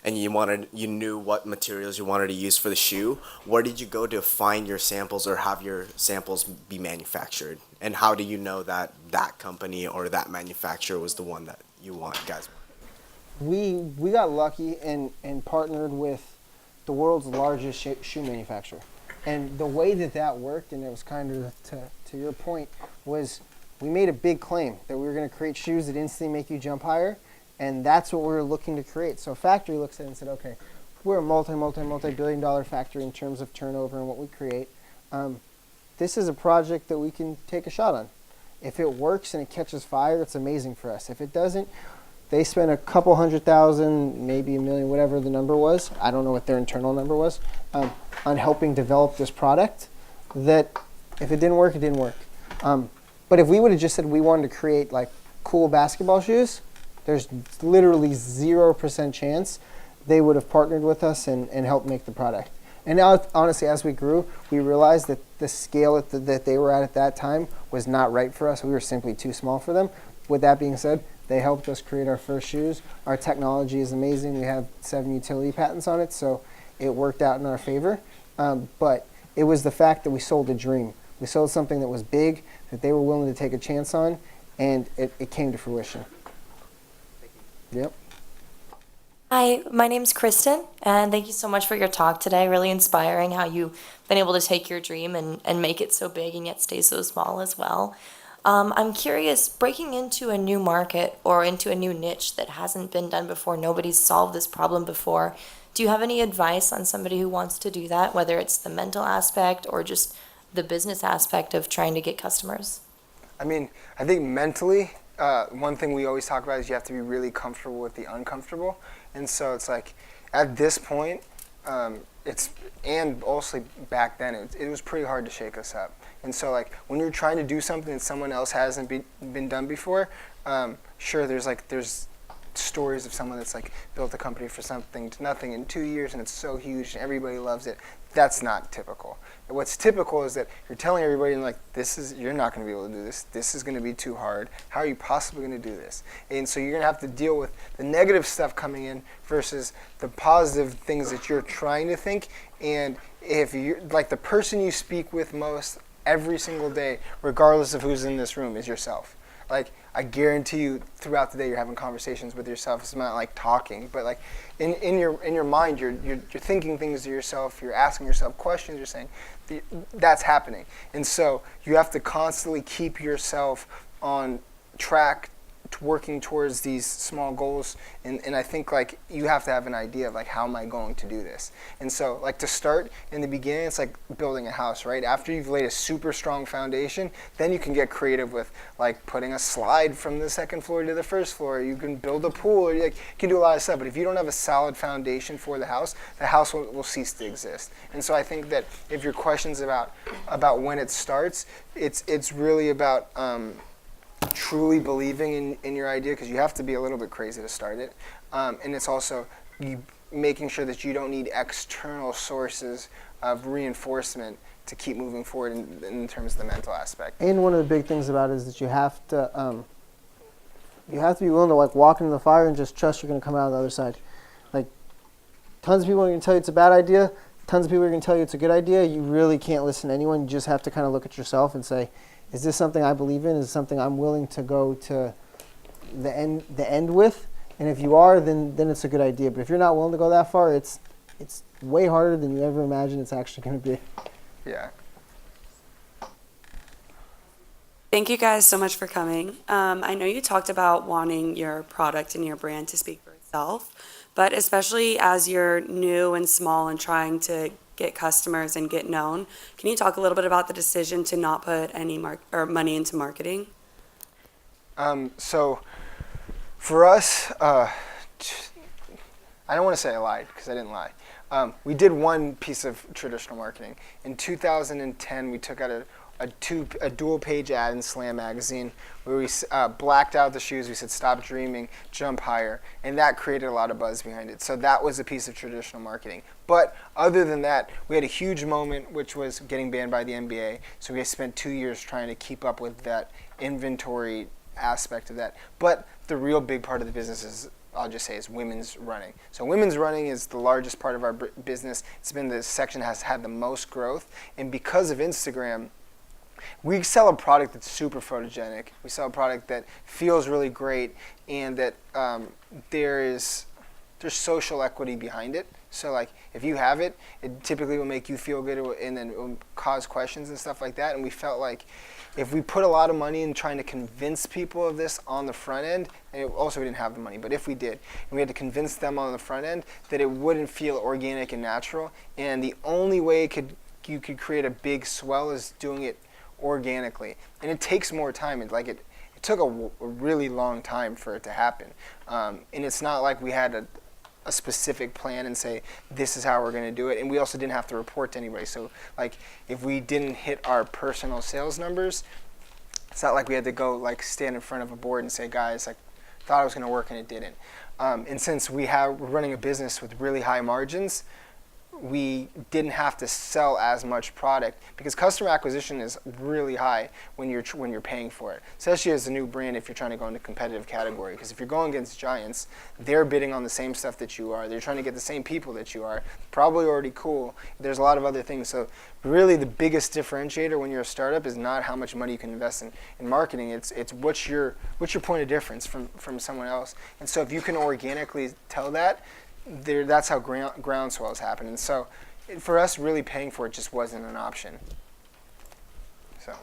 and you knew what materials you wanted to use for the shoe, where did you go to find your samples or have your samples be manufactured? And how do you know that that company or that manufacturer was the one that you guys want? We got lucky and partnered with the world's largest shoe manufacturer. And the way that worked, and it was kind of to your point, was we made a big claim that we were going to create shoes that instantly make you jump higher, and that's what we were looking to create. So a factory looks at it and said, okay, we're a multi-billion dollar factory in terms of turnover and what we create. This is a project that we can take a shot on. If it works and it catches fire, it's amazing for us. If it doesn't, they spent a couple $100,000, maybe $1 million, whatever the number was. I don't know what their internal number was, on helping develop this product. That if it didn't work, it didn't work. But if we would have just said we wanted to create like cool basketball shoes, there's literally 0% chance they would have partnered with us and helped make the product. And now, honestly, as we grew, we realized that the scale that they were at that time was not right for us. We were simply too small for them. With that being said, they helped us create our first shoes. Our technology is amazing. We have 7 utility patents on it, so it worked out in our favor. But it was the fact that we sold a dream. We sold something that was big, that they were willing to take a chance on, and it came to fruition. Yep. Hi, my name's Kristen, and thank you so much for your talk today. Really inspiring how you've been able to take your dream and make it so big and yet stay so small as well. I'm curious, breaking into a new market or into a new niche that hasn't been done before, nobody's solved this problem before, do you have any advice on somebody who wants to do that, whether it's the mental aspect or just the business aspect of trying to get customers? I mean, I think mentally, one thing we always talk about is you have to be really comfortable with the uncomfortable. And so it's like, at this point, and also back then, it was pretty hard to shake us up. And so like, when you're trying to do something that someone else hasn't been done before, sure, there's stories of someone that's like built a company for something to nothing in 2 years and it's so huge and everybody loves it. That's not typical. What's typical is that you're telling everybody like, you're not going to be able to do this. This is going to be too hard. How are you possibly going to do this? And so you're going to have to deal with the negative stuff coming in versus the positive things that you're trying to think. And if you're like the person you speak with most every single day, regardless of who's in this room, is yourself. Like, I guarantee you throughout the day you're having conversations with yourself. It's not like talking, but like in your mind you're thinking things to yourself, you're asking yourself questions, you're saying that's happening. And so you have to constantly keep yourself on track working towards these small goals, and I think like you have to have an idea of like, how am I going to do this? And so like to start in the beginning, it's like building a house, right? After you've laid a super strong foundation, then you can get creative with like putting a slide from the second floor to the first floor. You can build a pool, or you can do a lot of stuff. But if you don't have a solid foundation for the house will cease to exist. And so I think that if your question's about when it starts, it's really about truly believing in your idea, because you have to be a little bit crazy to start it, and it's also you making sure that you don't need external sources of reinforcement to keep moving forward in terms of the mental aspect. And one of the big things about it is that you have to be willing to like walk into the fire and just trust you're going to come out on the other side. Like, tons of people are going to tell you it's a bad idea, tons of people are going to tell you it's a good idea. You really can't listen to anyone. You just have to kind of look at yourself and say, is this something I believe in? Is it something I'm willing to go to the end with? And if you are, then it's a good idea. But if you're not willing to go that far, it's way harder than you ever imagined it's actually going to be. Yeah. Thank you guys so much for coming. I know you talked about wanting your product and your brand to speak for itself, but especially as you're new and small and trying to get customers and get known, can you talk a little bit about the decision to not put any money into marketing? So for us, I don't want to say I lied, because I didn't lie. We did one piece of traditional marketing. In 2010, we took out a dual-page ad in Slam magazine where we blacked out the shoes. We said, "Stop dreaming, jump higher," and that created a lot of buzz behind it. So that was a piece of traditional marketing. But other than that, we had a huge moment, which was getting banned by the NBA. So we spent 2 years trying to keep up with that inventory aspect of that. But the real big part of the business is, I'll just say, is women's running. So women's running is the largest part of our business. It's been the section that has had the most growth, and because of Instagram, we sell a product that's super photogenic. We sell a product that feels really great, and that there is there's social equity behind it. So like if you have it, it typically will make you feel good, and then it will cause questions and stuff like that. And we felt like if we put a lot of money in trying to convince people of this on the front end, and also we didn't have the money, but if we did, and we had to convince them on the front end that it wouldn't feel organic and natural, and the only way you could create a big swell is doing it organically, and it takes more time. It took a really long time for it to happen, and it's not like we had a specific plan and say this is how we're going to do it, and we also didn't have to report to anybody. So like if we didn't hit our personal sales numbers, it's not like we had to go like stand in front of a board and say, guys, like thought it was going to work and it didn't. And since we're running a business with really high margins, we didn't have to sell as much product because customer acquisition is really high when you're paying for it, especially as a new brand if you're trying to go into a competitive category. Because if you're going against giants, they're bidding on the same stuff that you are. They're trying to get the same people that you are. Probably already cool. There's a lot of other things. So really the biggest differentiator when you're a startup is not how much money you can invest in marketing. It's what's your point of difference from someone else. And so if you can organically tell that, that's how groundswells happen. And so for us, really paying for it just wasn't an option. So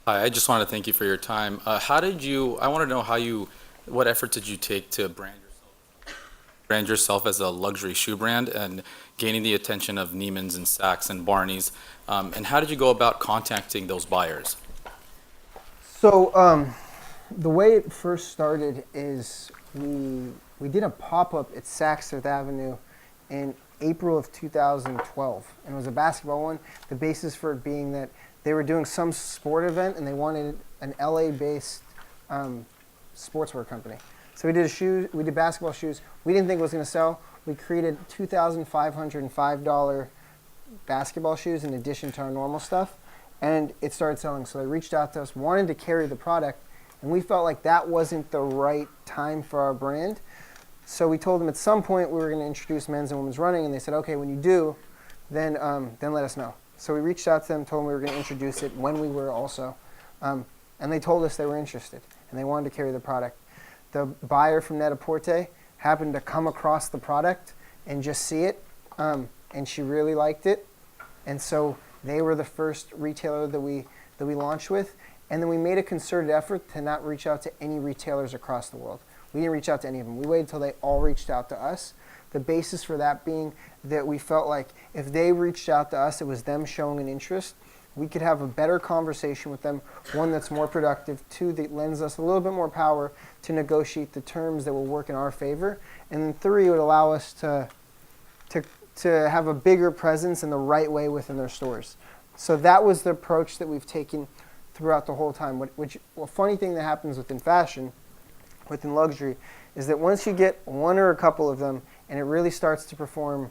Hi, I just want to thank you for your time. I want to know what effort did you take to brand yourself as a luxury shoe brand and gaining the attention of Neiman's and Saks and Barney's, and how did you go about contacting those buyers? So the way it first started is we did a pop-up at Saks Fifth Avenue in April of 2012, and it was a basketball one. The basis for it being that they were doing some sport event and they wanted an LA-based sportswear company. So we did basketball shoes. We didn't think it was going to sell. We created $2,505 basketball shoes in addition to our normal stuff, and it started selling. So they reached out to us, wanted to carry the product, and we felt like that wasn't the right time for our brand. So we told them at some point we were going to introduce men's and women's running, and they said, okay, when you do, then let us know. So we reached out to them, told them we were going to introduce it when we were also, and they told us they were interested, and they wanted to carry the product. The buyer from Net-a-Porter happened to come across the product and just see it, and she really liked it, and so they were the first retailer that we launched with, and then we made a concerted effort to not reach out to any retailers across the world. We didn't reach out to any of them. We waited until they all reached out to us. The basis for that being that we felt like if they reached out to us, it was them showing an interest. We could have a better conversation with them, one that's more productive, two that lends us a little bit more power to negotiate the terms that will work in our favor, and then three would allow us to have a bigger presence in the right way within their stores. So that was the approach that we've taken throughout the whole time. A funny thing that happens within fashion, within luxury, is that once you get one or a couple of them and it really starts to perform,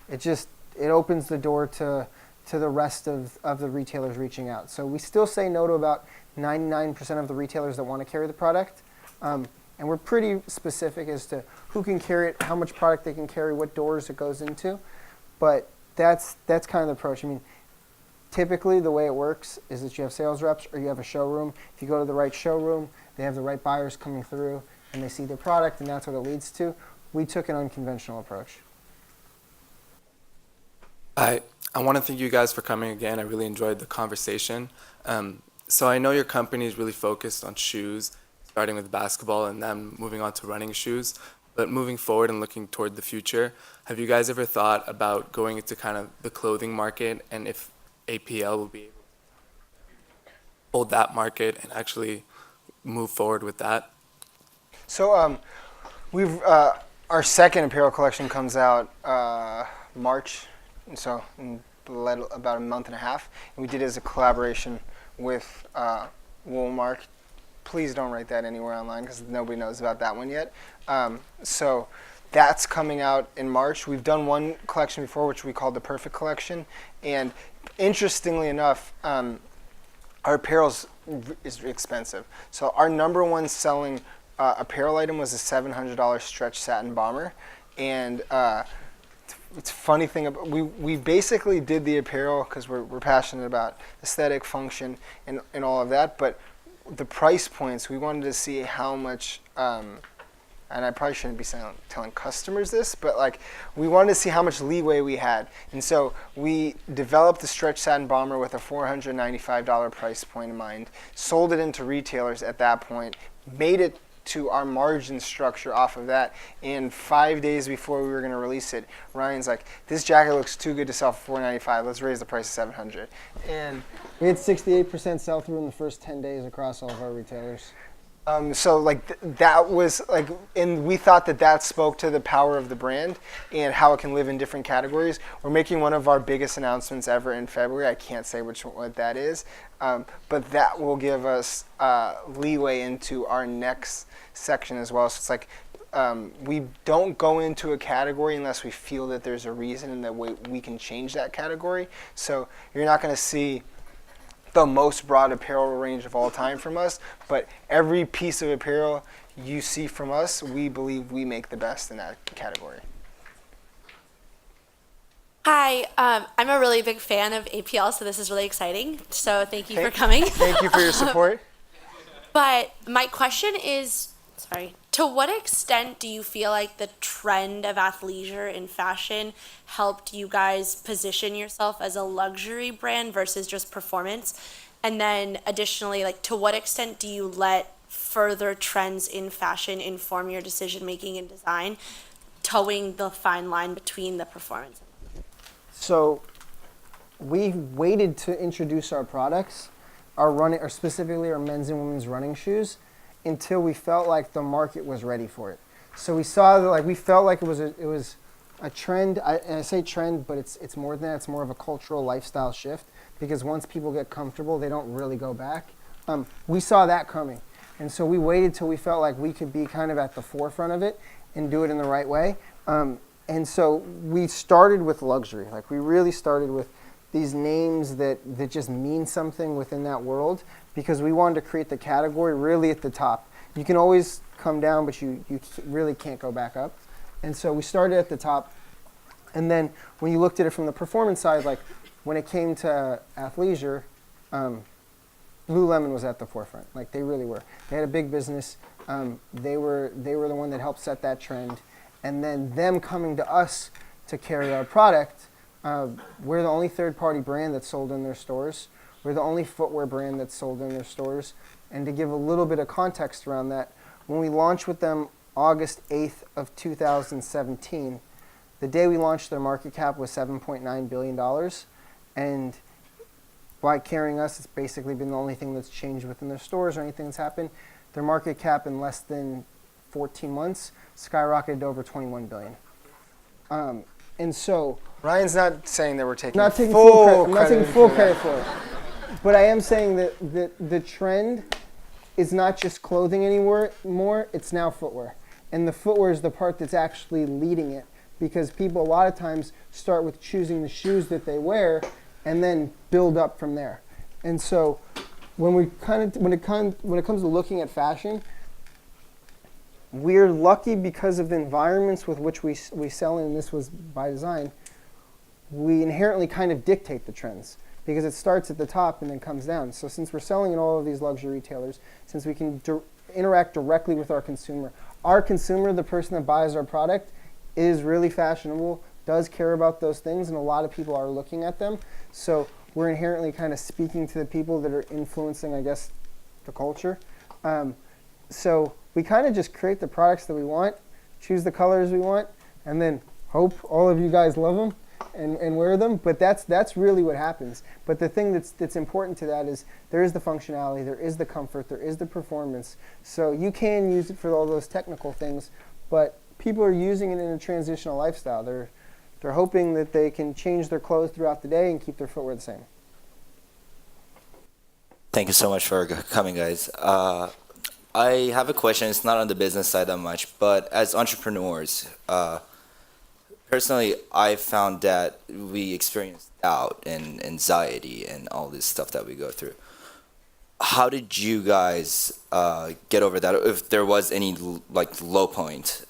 it opens the door to the rest of the retailers reaching out. So we still say no to about 99% of the retailers that want to carry the product, and we're pretty specific as to who can carry it, how much product they can carry, what doors it goes into, but that's kind of the approach. I mean, typically the way it works is that you have sales reps or you have a showroom. If you go to the right showroom, they have the right buyers coming through and they see the product, and that's what it leads to. We took an unconventional approach. I want to thank you guys for coming again. I really enjoyed the conversation. So I know your company is really focused on shoes, starting with basketball and then moving on to running shoes. But moving forward and looking toward the future, have you guys ever thought about going into kind of the clothing market, and if APL will be able to hold that market and actually move forward with that? So our second apparel collection comes out March, and so in about a month and a half. And we did it as a collaboration with Woolmark. Please don't write that anywhere online because nobody knows about that one yet. So that's coming out in March. We've done one collection before, which we called the Perfect Collection. And interestingly enough, our apparel is expensive. So our number one selling apparel item was a $700 stretch satin bomber. And it's a funny thing, we basically did the apparel because we're passionate about aesthetic, function, and all of that. But the price points, we wanted to see how much and I probably shouldn't be telling customers this, but like we wanted to see how much leeway we had. And so we developed the stretch satin bomber with a $495 price point in mind, sold it into retailers at that point, made it to our margin structure off of that. And 5 days before we were going to release it, Ryan's like, this jacket looks too good to sell for $495. Let's raise the price to $700. And We had 68% sell through in the first 10 days across all of our retailers. so like that was like, and we thought that spoke to the power of the brand and how it can live in different categories. We're making one of our biggest announcements ever in February. I can't say what that is, but that will give us leeway into our next section as well. So it's like we don't go into a category unless we feel that there's a reason and that we can change that category. So you're not going to see the most broad apparel range of all time from us, but every piece of apparel you see from us, we believe we make the best in that category. Hi, I'm a really big fan of APL, so this is really exciting. So thank you for coming. Thank you for your support. But my question is, to what extent do you feel like the trend of athleisure in fashion helped you guys position yourself as a luxury brand versus just performance? And then additionally, like to what extent do you let further trends in fashion inform your decision making and design, towing the fine line between the performance? So we waited to introduce our products, our running, or specifically our men's and women's running shoes, until we felt like the market was ready for it. So we saw that, like, we felt like it was a trend. And I say trend, but it's more than that. It's more of a cultural lifestyle shift, because once people get comfortable, they don't really go back. We saw that coming, and so we waited till we felt like we could be kind of at the forefront of it and do it in the right way. And so we started with luxury. Like, we really started with these names that just mean something within that world, because we wanted to create the category really at the top. You can always come down, but you really can't go back up. And so we started at the top. And then when you looked at it from the performance side, like when it came to athleisure, Lululemon was at the forefront. Like, they really were. They had a big business. They were the one that helped set that trend. And then them coming to us to carry our product, we're the only third-party brand that's sold in their stores. We're the only footwear brand that's sold in their stores. And to give a little bit of context around that, when we launched with them August 8th of 2017, the day we launched, their market cap was $7.9 billion. And by carrying us, it's basically been the only thing that's changed within their stores or anything that's happened. Their market cap in less than 14 months skyrocketed to over $21 billion. And so Ryan's not saying that we're taking I'm not taking full credit for it. But I am saying that the trend is not just clothing anymore, it's now footwear. And the footwear is the part that's actually leading it, because people a lot of times start with choosing the shoes that they wear and then build up from there. And so when it comes to looking at fashion, we're lucky because of the environments with which we sell in, and this was by design. We inherently kind of dictate the trends, because it starts at the top and then comes down. So since we're selling in all of these luxury retailers, since we can interact directly with our consumer, the person that buys our product, is really fashionable, does care about those things, and a lot of people are looking at them. So we're inherently kind of speaking to the people that are influencing, I guess, the culture. So we kind of just create the products that we want, choose the colors we want, and then hope all of you guys love them and wear them. But that's really what happens. But the thing that's important to that is there is the functionality, there is the comfort, there is the performance. So you can use it for all those technical things, but people are using it in a transitional lifestyle. They're hoping that they can change their clothes throughout the day and keep their footwear the same. Thank you so much for coming, guys. I have a question. It's not on the business side that much, but as entrepreneurs, personally, I found that we experience doubt and anxiety and all this stuff that we go through. How did you guys get over that? If there was any like low point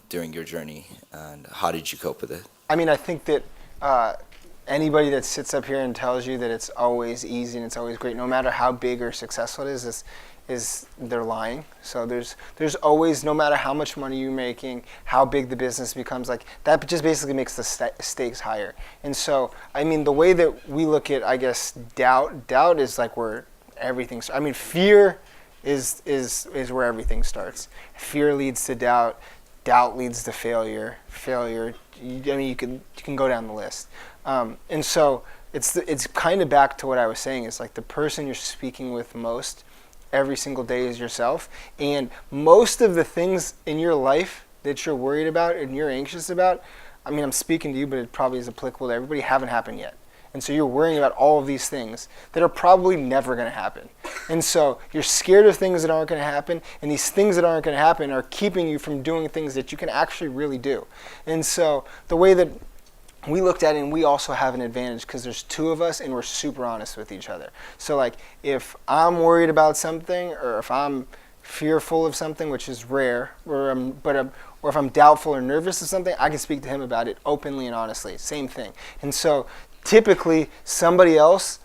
during your journey, and how did you cope with it? I mean, I think that anybody that sits up here and tells you that it's always easy and it's always great, no matter how big or successful it is they're lying. So there's always, no matter how much money you're making, how big the business becomes, like that just basically makes the stakes higher. And so, I mean, the way that we look at, I guess, doubt is like where everything starts. I mean, fear is where everything starts. Fear leads to doubt. Doubt leads to failure. Failure, you can go down the list. And so it's kind of back to what I was saying. It's like the person you're speaking with most every single day is yourself. And most of the things in your life that you're worried about and you're anxious about, I mean, I'm speaking to you, but it probably is applicable to everybody, haven't happened yet. And so you're worrying about all of these things that are probably never going to happen. And so you're scared of things that aren't going to happen, and these things that aren't going to happen are keeping you from doing things that you can actually really do. And so the way that we looked at it, and we also have an advantage because there's two of us and we're super honest with each other. So like if I'm worried about something, or if I'm fearful of something, which is rare, or if I'm doubtful or nervous of something, I can speak to him about it openly and honestly. Same thing. And so typically somebody else,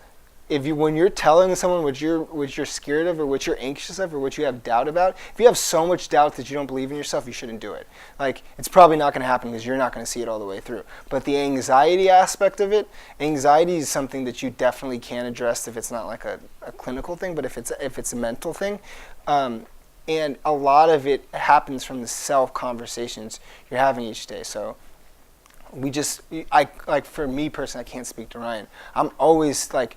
when you're telling someone what you're scared of or what you're anxious of or what you have doubt about, if you have so much doubt that you don't believe in yourself, you shouldn't do it. Like, it's probably not going to happen because you're not going to see it all the way through. But the anxiety aspect of it, anxiety is something that you definitely can address if it's not like a clinical thing, but if it's a mental thing. And a lot of it happens from the self-conversations you're having each day. So for me personally, I can't speak to Ryan. I'm always like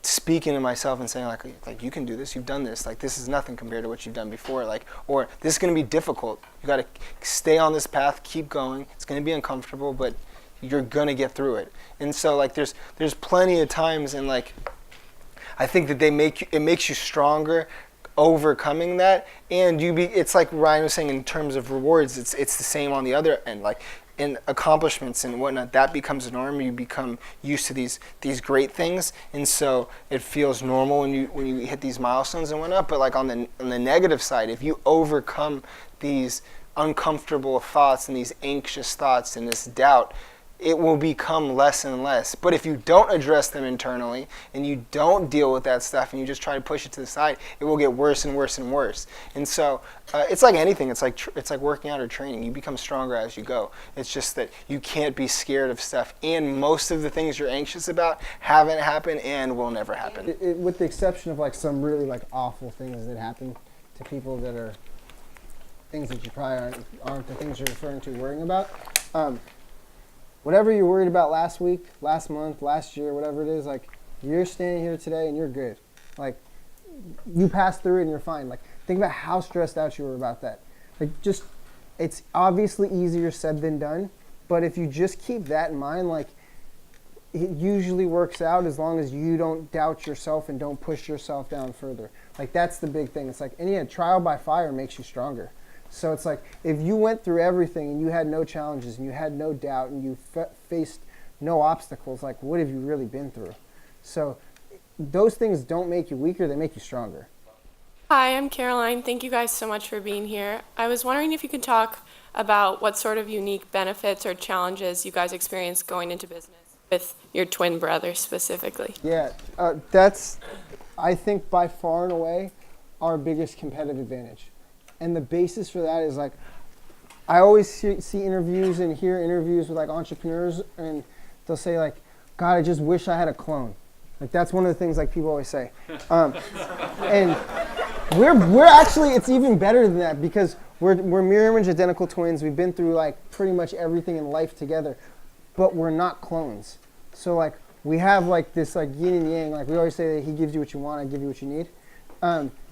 speaking to myself and saying like you can do this, you've done this, like this is nothing compared to what you've done before, like, or this is going to be difficult, you got to stay on this path, keep going, it's going to be uncomfortable, but you're going to get through it. And so like there's plenty of times, and like I think that it makes you stronger overcoming that, and it's like Ryan was saying in terms of rewards, it's the same on the other end, like in accomplishments and whatnot, that becomes a norm. You become used to these great things, and so it feels normal when you hit these milestones and whatnot. But like on the negative side, if you overcome these uncomfortable thoughts and these anxious thoughts and this doubt, it will become less and less. But if you don't address them internally and you don't deal with that stuff and you just try to push it to the side, it will get worse and worse and worse. And so it's like anything. It's like working out or training. You become stronger as you go. It's just that you can't be scared of stuff. And most of the things you're anxious about haven't happened and will never happen. With the exception of like some really like awful things that happen to people that are things that you probably aren't the things you're referring to worrying about. Whatever you're worried about last week, last month, last year, whatever it is, like, you're standing here today and you're good. Like, you passed through it and you're fine. Like, think about how stressed out you were about that. Like, it's obviously easier said than done, but if you just keep that in mind, like, it usually works out as long as you don't doubt yourself and don't push yourself down further. Like, that's the big thing. It's like, trial by fire makes you stronger. So it's like, if you went through everything and you had no challenges and you had no doubt and you faced no obstacles, like, what have you really been through? So those things don't make you weaker, they make you stronger. Hi, I'm Caroline. Thank you guys so much for being here. I was wondering if you could talk about what sort of unique benefits or challenges you guys experienced going into business with your twin brother specifically. Yeah, that's, I think, by far and away our biggest competitive advantage. And the basis for that is like, I always see interviews and hear interviews with like entrepreneurs, and they'll say like, God, I just wish I had a clone. Like, that's one of the things like people always say. And we're actually, it's even better than that because we're mirror image identical twins. We've been through like pretty much everything in life together, but we're not clones. So like we have like this like yin and yang. Like we always say that he gives you what you want, I give you what you need.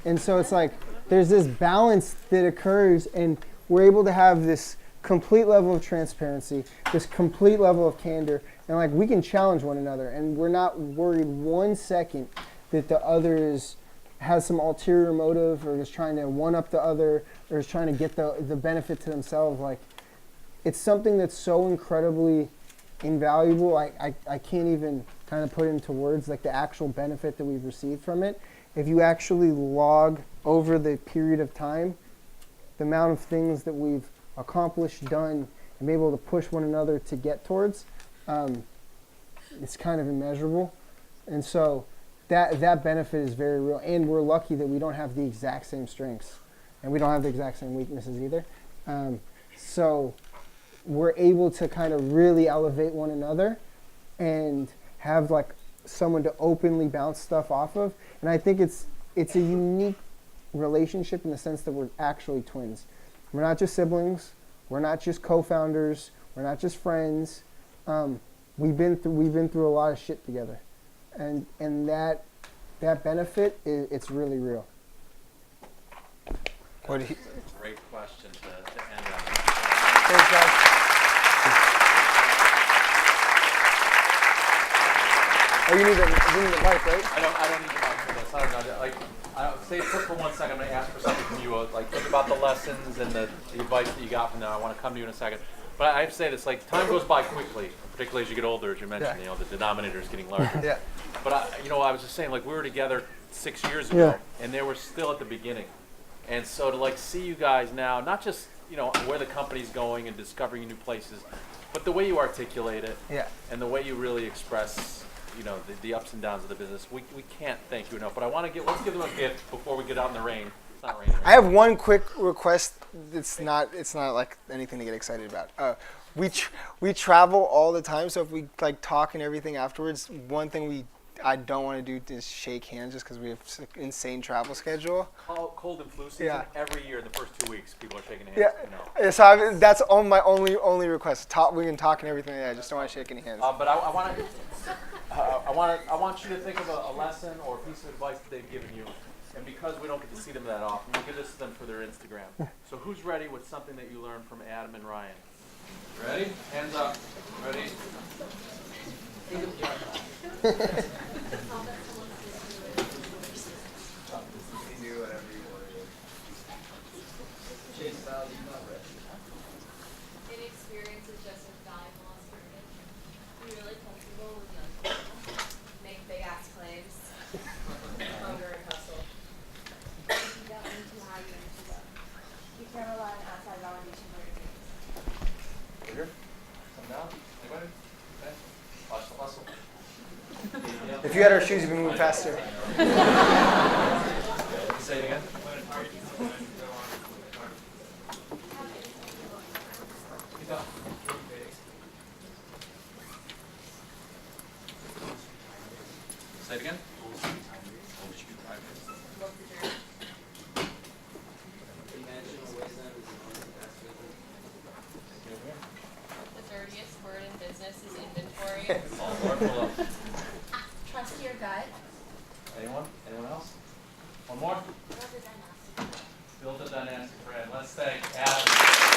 And so it's like there's this balance that occurs, and we're able to have this complete level of transparency, this complete level of candor, and like we can challenge one another, and we're not worried 1 second that the other has some ulterior motive or is trying to one up the other or is trying to get the benefit to themselves. Like, it's something that's so incredibly invaluable. I can't even kind of put it into words, like the actual benefit that we've received from it. If you actually log over the period of time, the amount of things that we've accomplished, done, and be able to push one another to get towards, it's kind of immeasurable, and so that benefit is very real. And we're lucky that we don't have the exact same strengths, and we don't have the exact same weaknesses either. So we're able to kind of really elevate one another and have like someone to openly bounce stuff off of. And I think it's a unique relationship in the sense that we're actually twins. We're not just siblings. We're not just co-founders. We're not just friends. We've been through a lot of shit together, and that benefit it's really real. What do you, Great question to end on. Thanks, guys. Oh, you need the mic, right? I don't need the mic for this. I don't know. Like, stay put for 1 second. I'm going to ask for something from you. Like, think about the lessons and the advice that you got from them. I want to come to you in a second. But I have to say this, like, time goes by quickly, particularly as you get older, as you mentioned, Yeah. the denominator is getting larger. Yeah. But, I was just saying, like, we were together 6 years ago, Yeah. and they were still at the beginning. And so to, like, see you guys now, not just, where the company's going and discovering new places, but the way you articulate it Yeah. and the way you really express, the ups and downs of the business, we can't thank you enough. But let's give them a gift before we get out in the rain. It's not raining. I have one quick request. It's not like anything to get excited about. We travel all the time, so if we like talk and everything afterwards, one thing I don't want to do is shake hands just because we have such an insane travel schedule. Cold and flu season, Yeah. every year in the first 2 weeks, people are shaking hands. Yeah. So that's my only request. We can talk and everything. I just don't want to shake any hands. But I want you to think of a lesson or a piece of advice that they've given you. And because we don't get to see them that often, we give this to them for their Instagram. So who's ready with something that you learned from Adam and Ryan? Ready? Hands up. Ready? Inexperience is just as valuable as courage. Be really comfortable with young people. Make big ass claims. Hunger and hustle. You don't need to hide your into them. You can't rely on outside validation for your dreams. Here? Come down. Anybody? Okay. Watch the hustle. If you had our shoes, you'd be moving faster. Say it again. Say it again. The dirtiest word in business is inventory. Trust your gut. Anyone? Anyone else? One more? Build a dynastic brand. Let's thank Adam.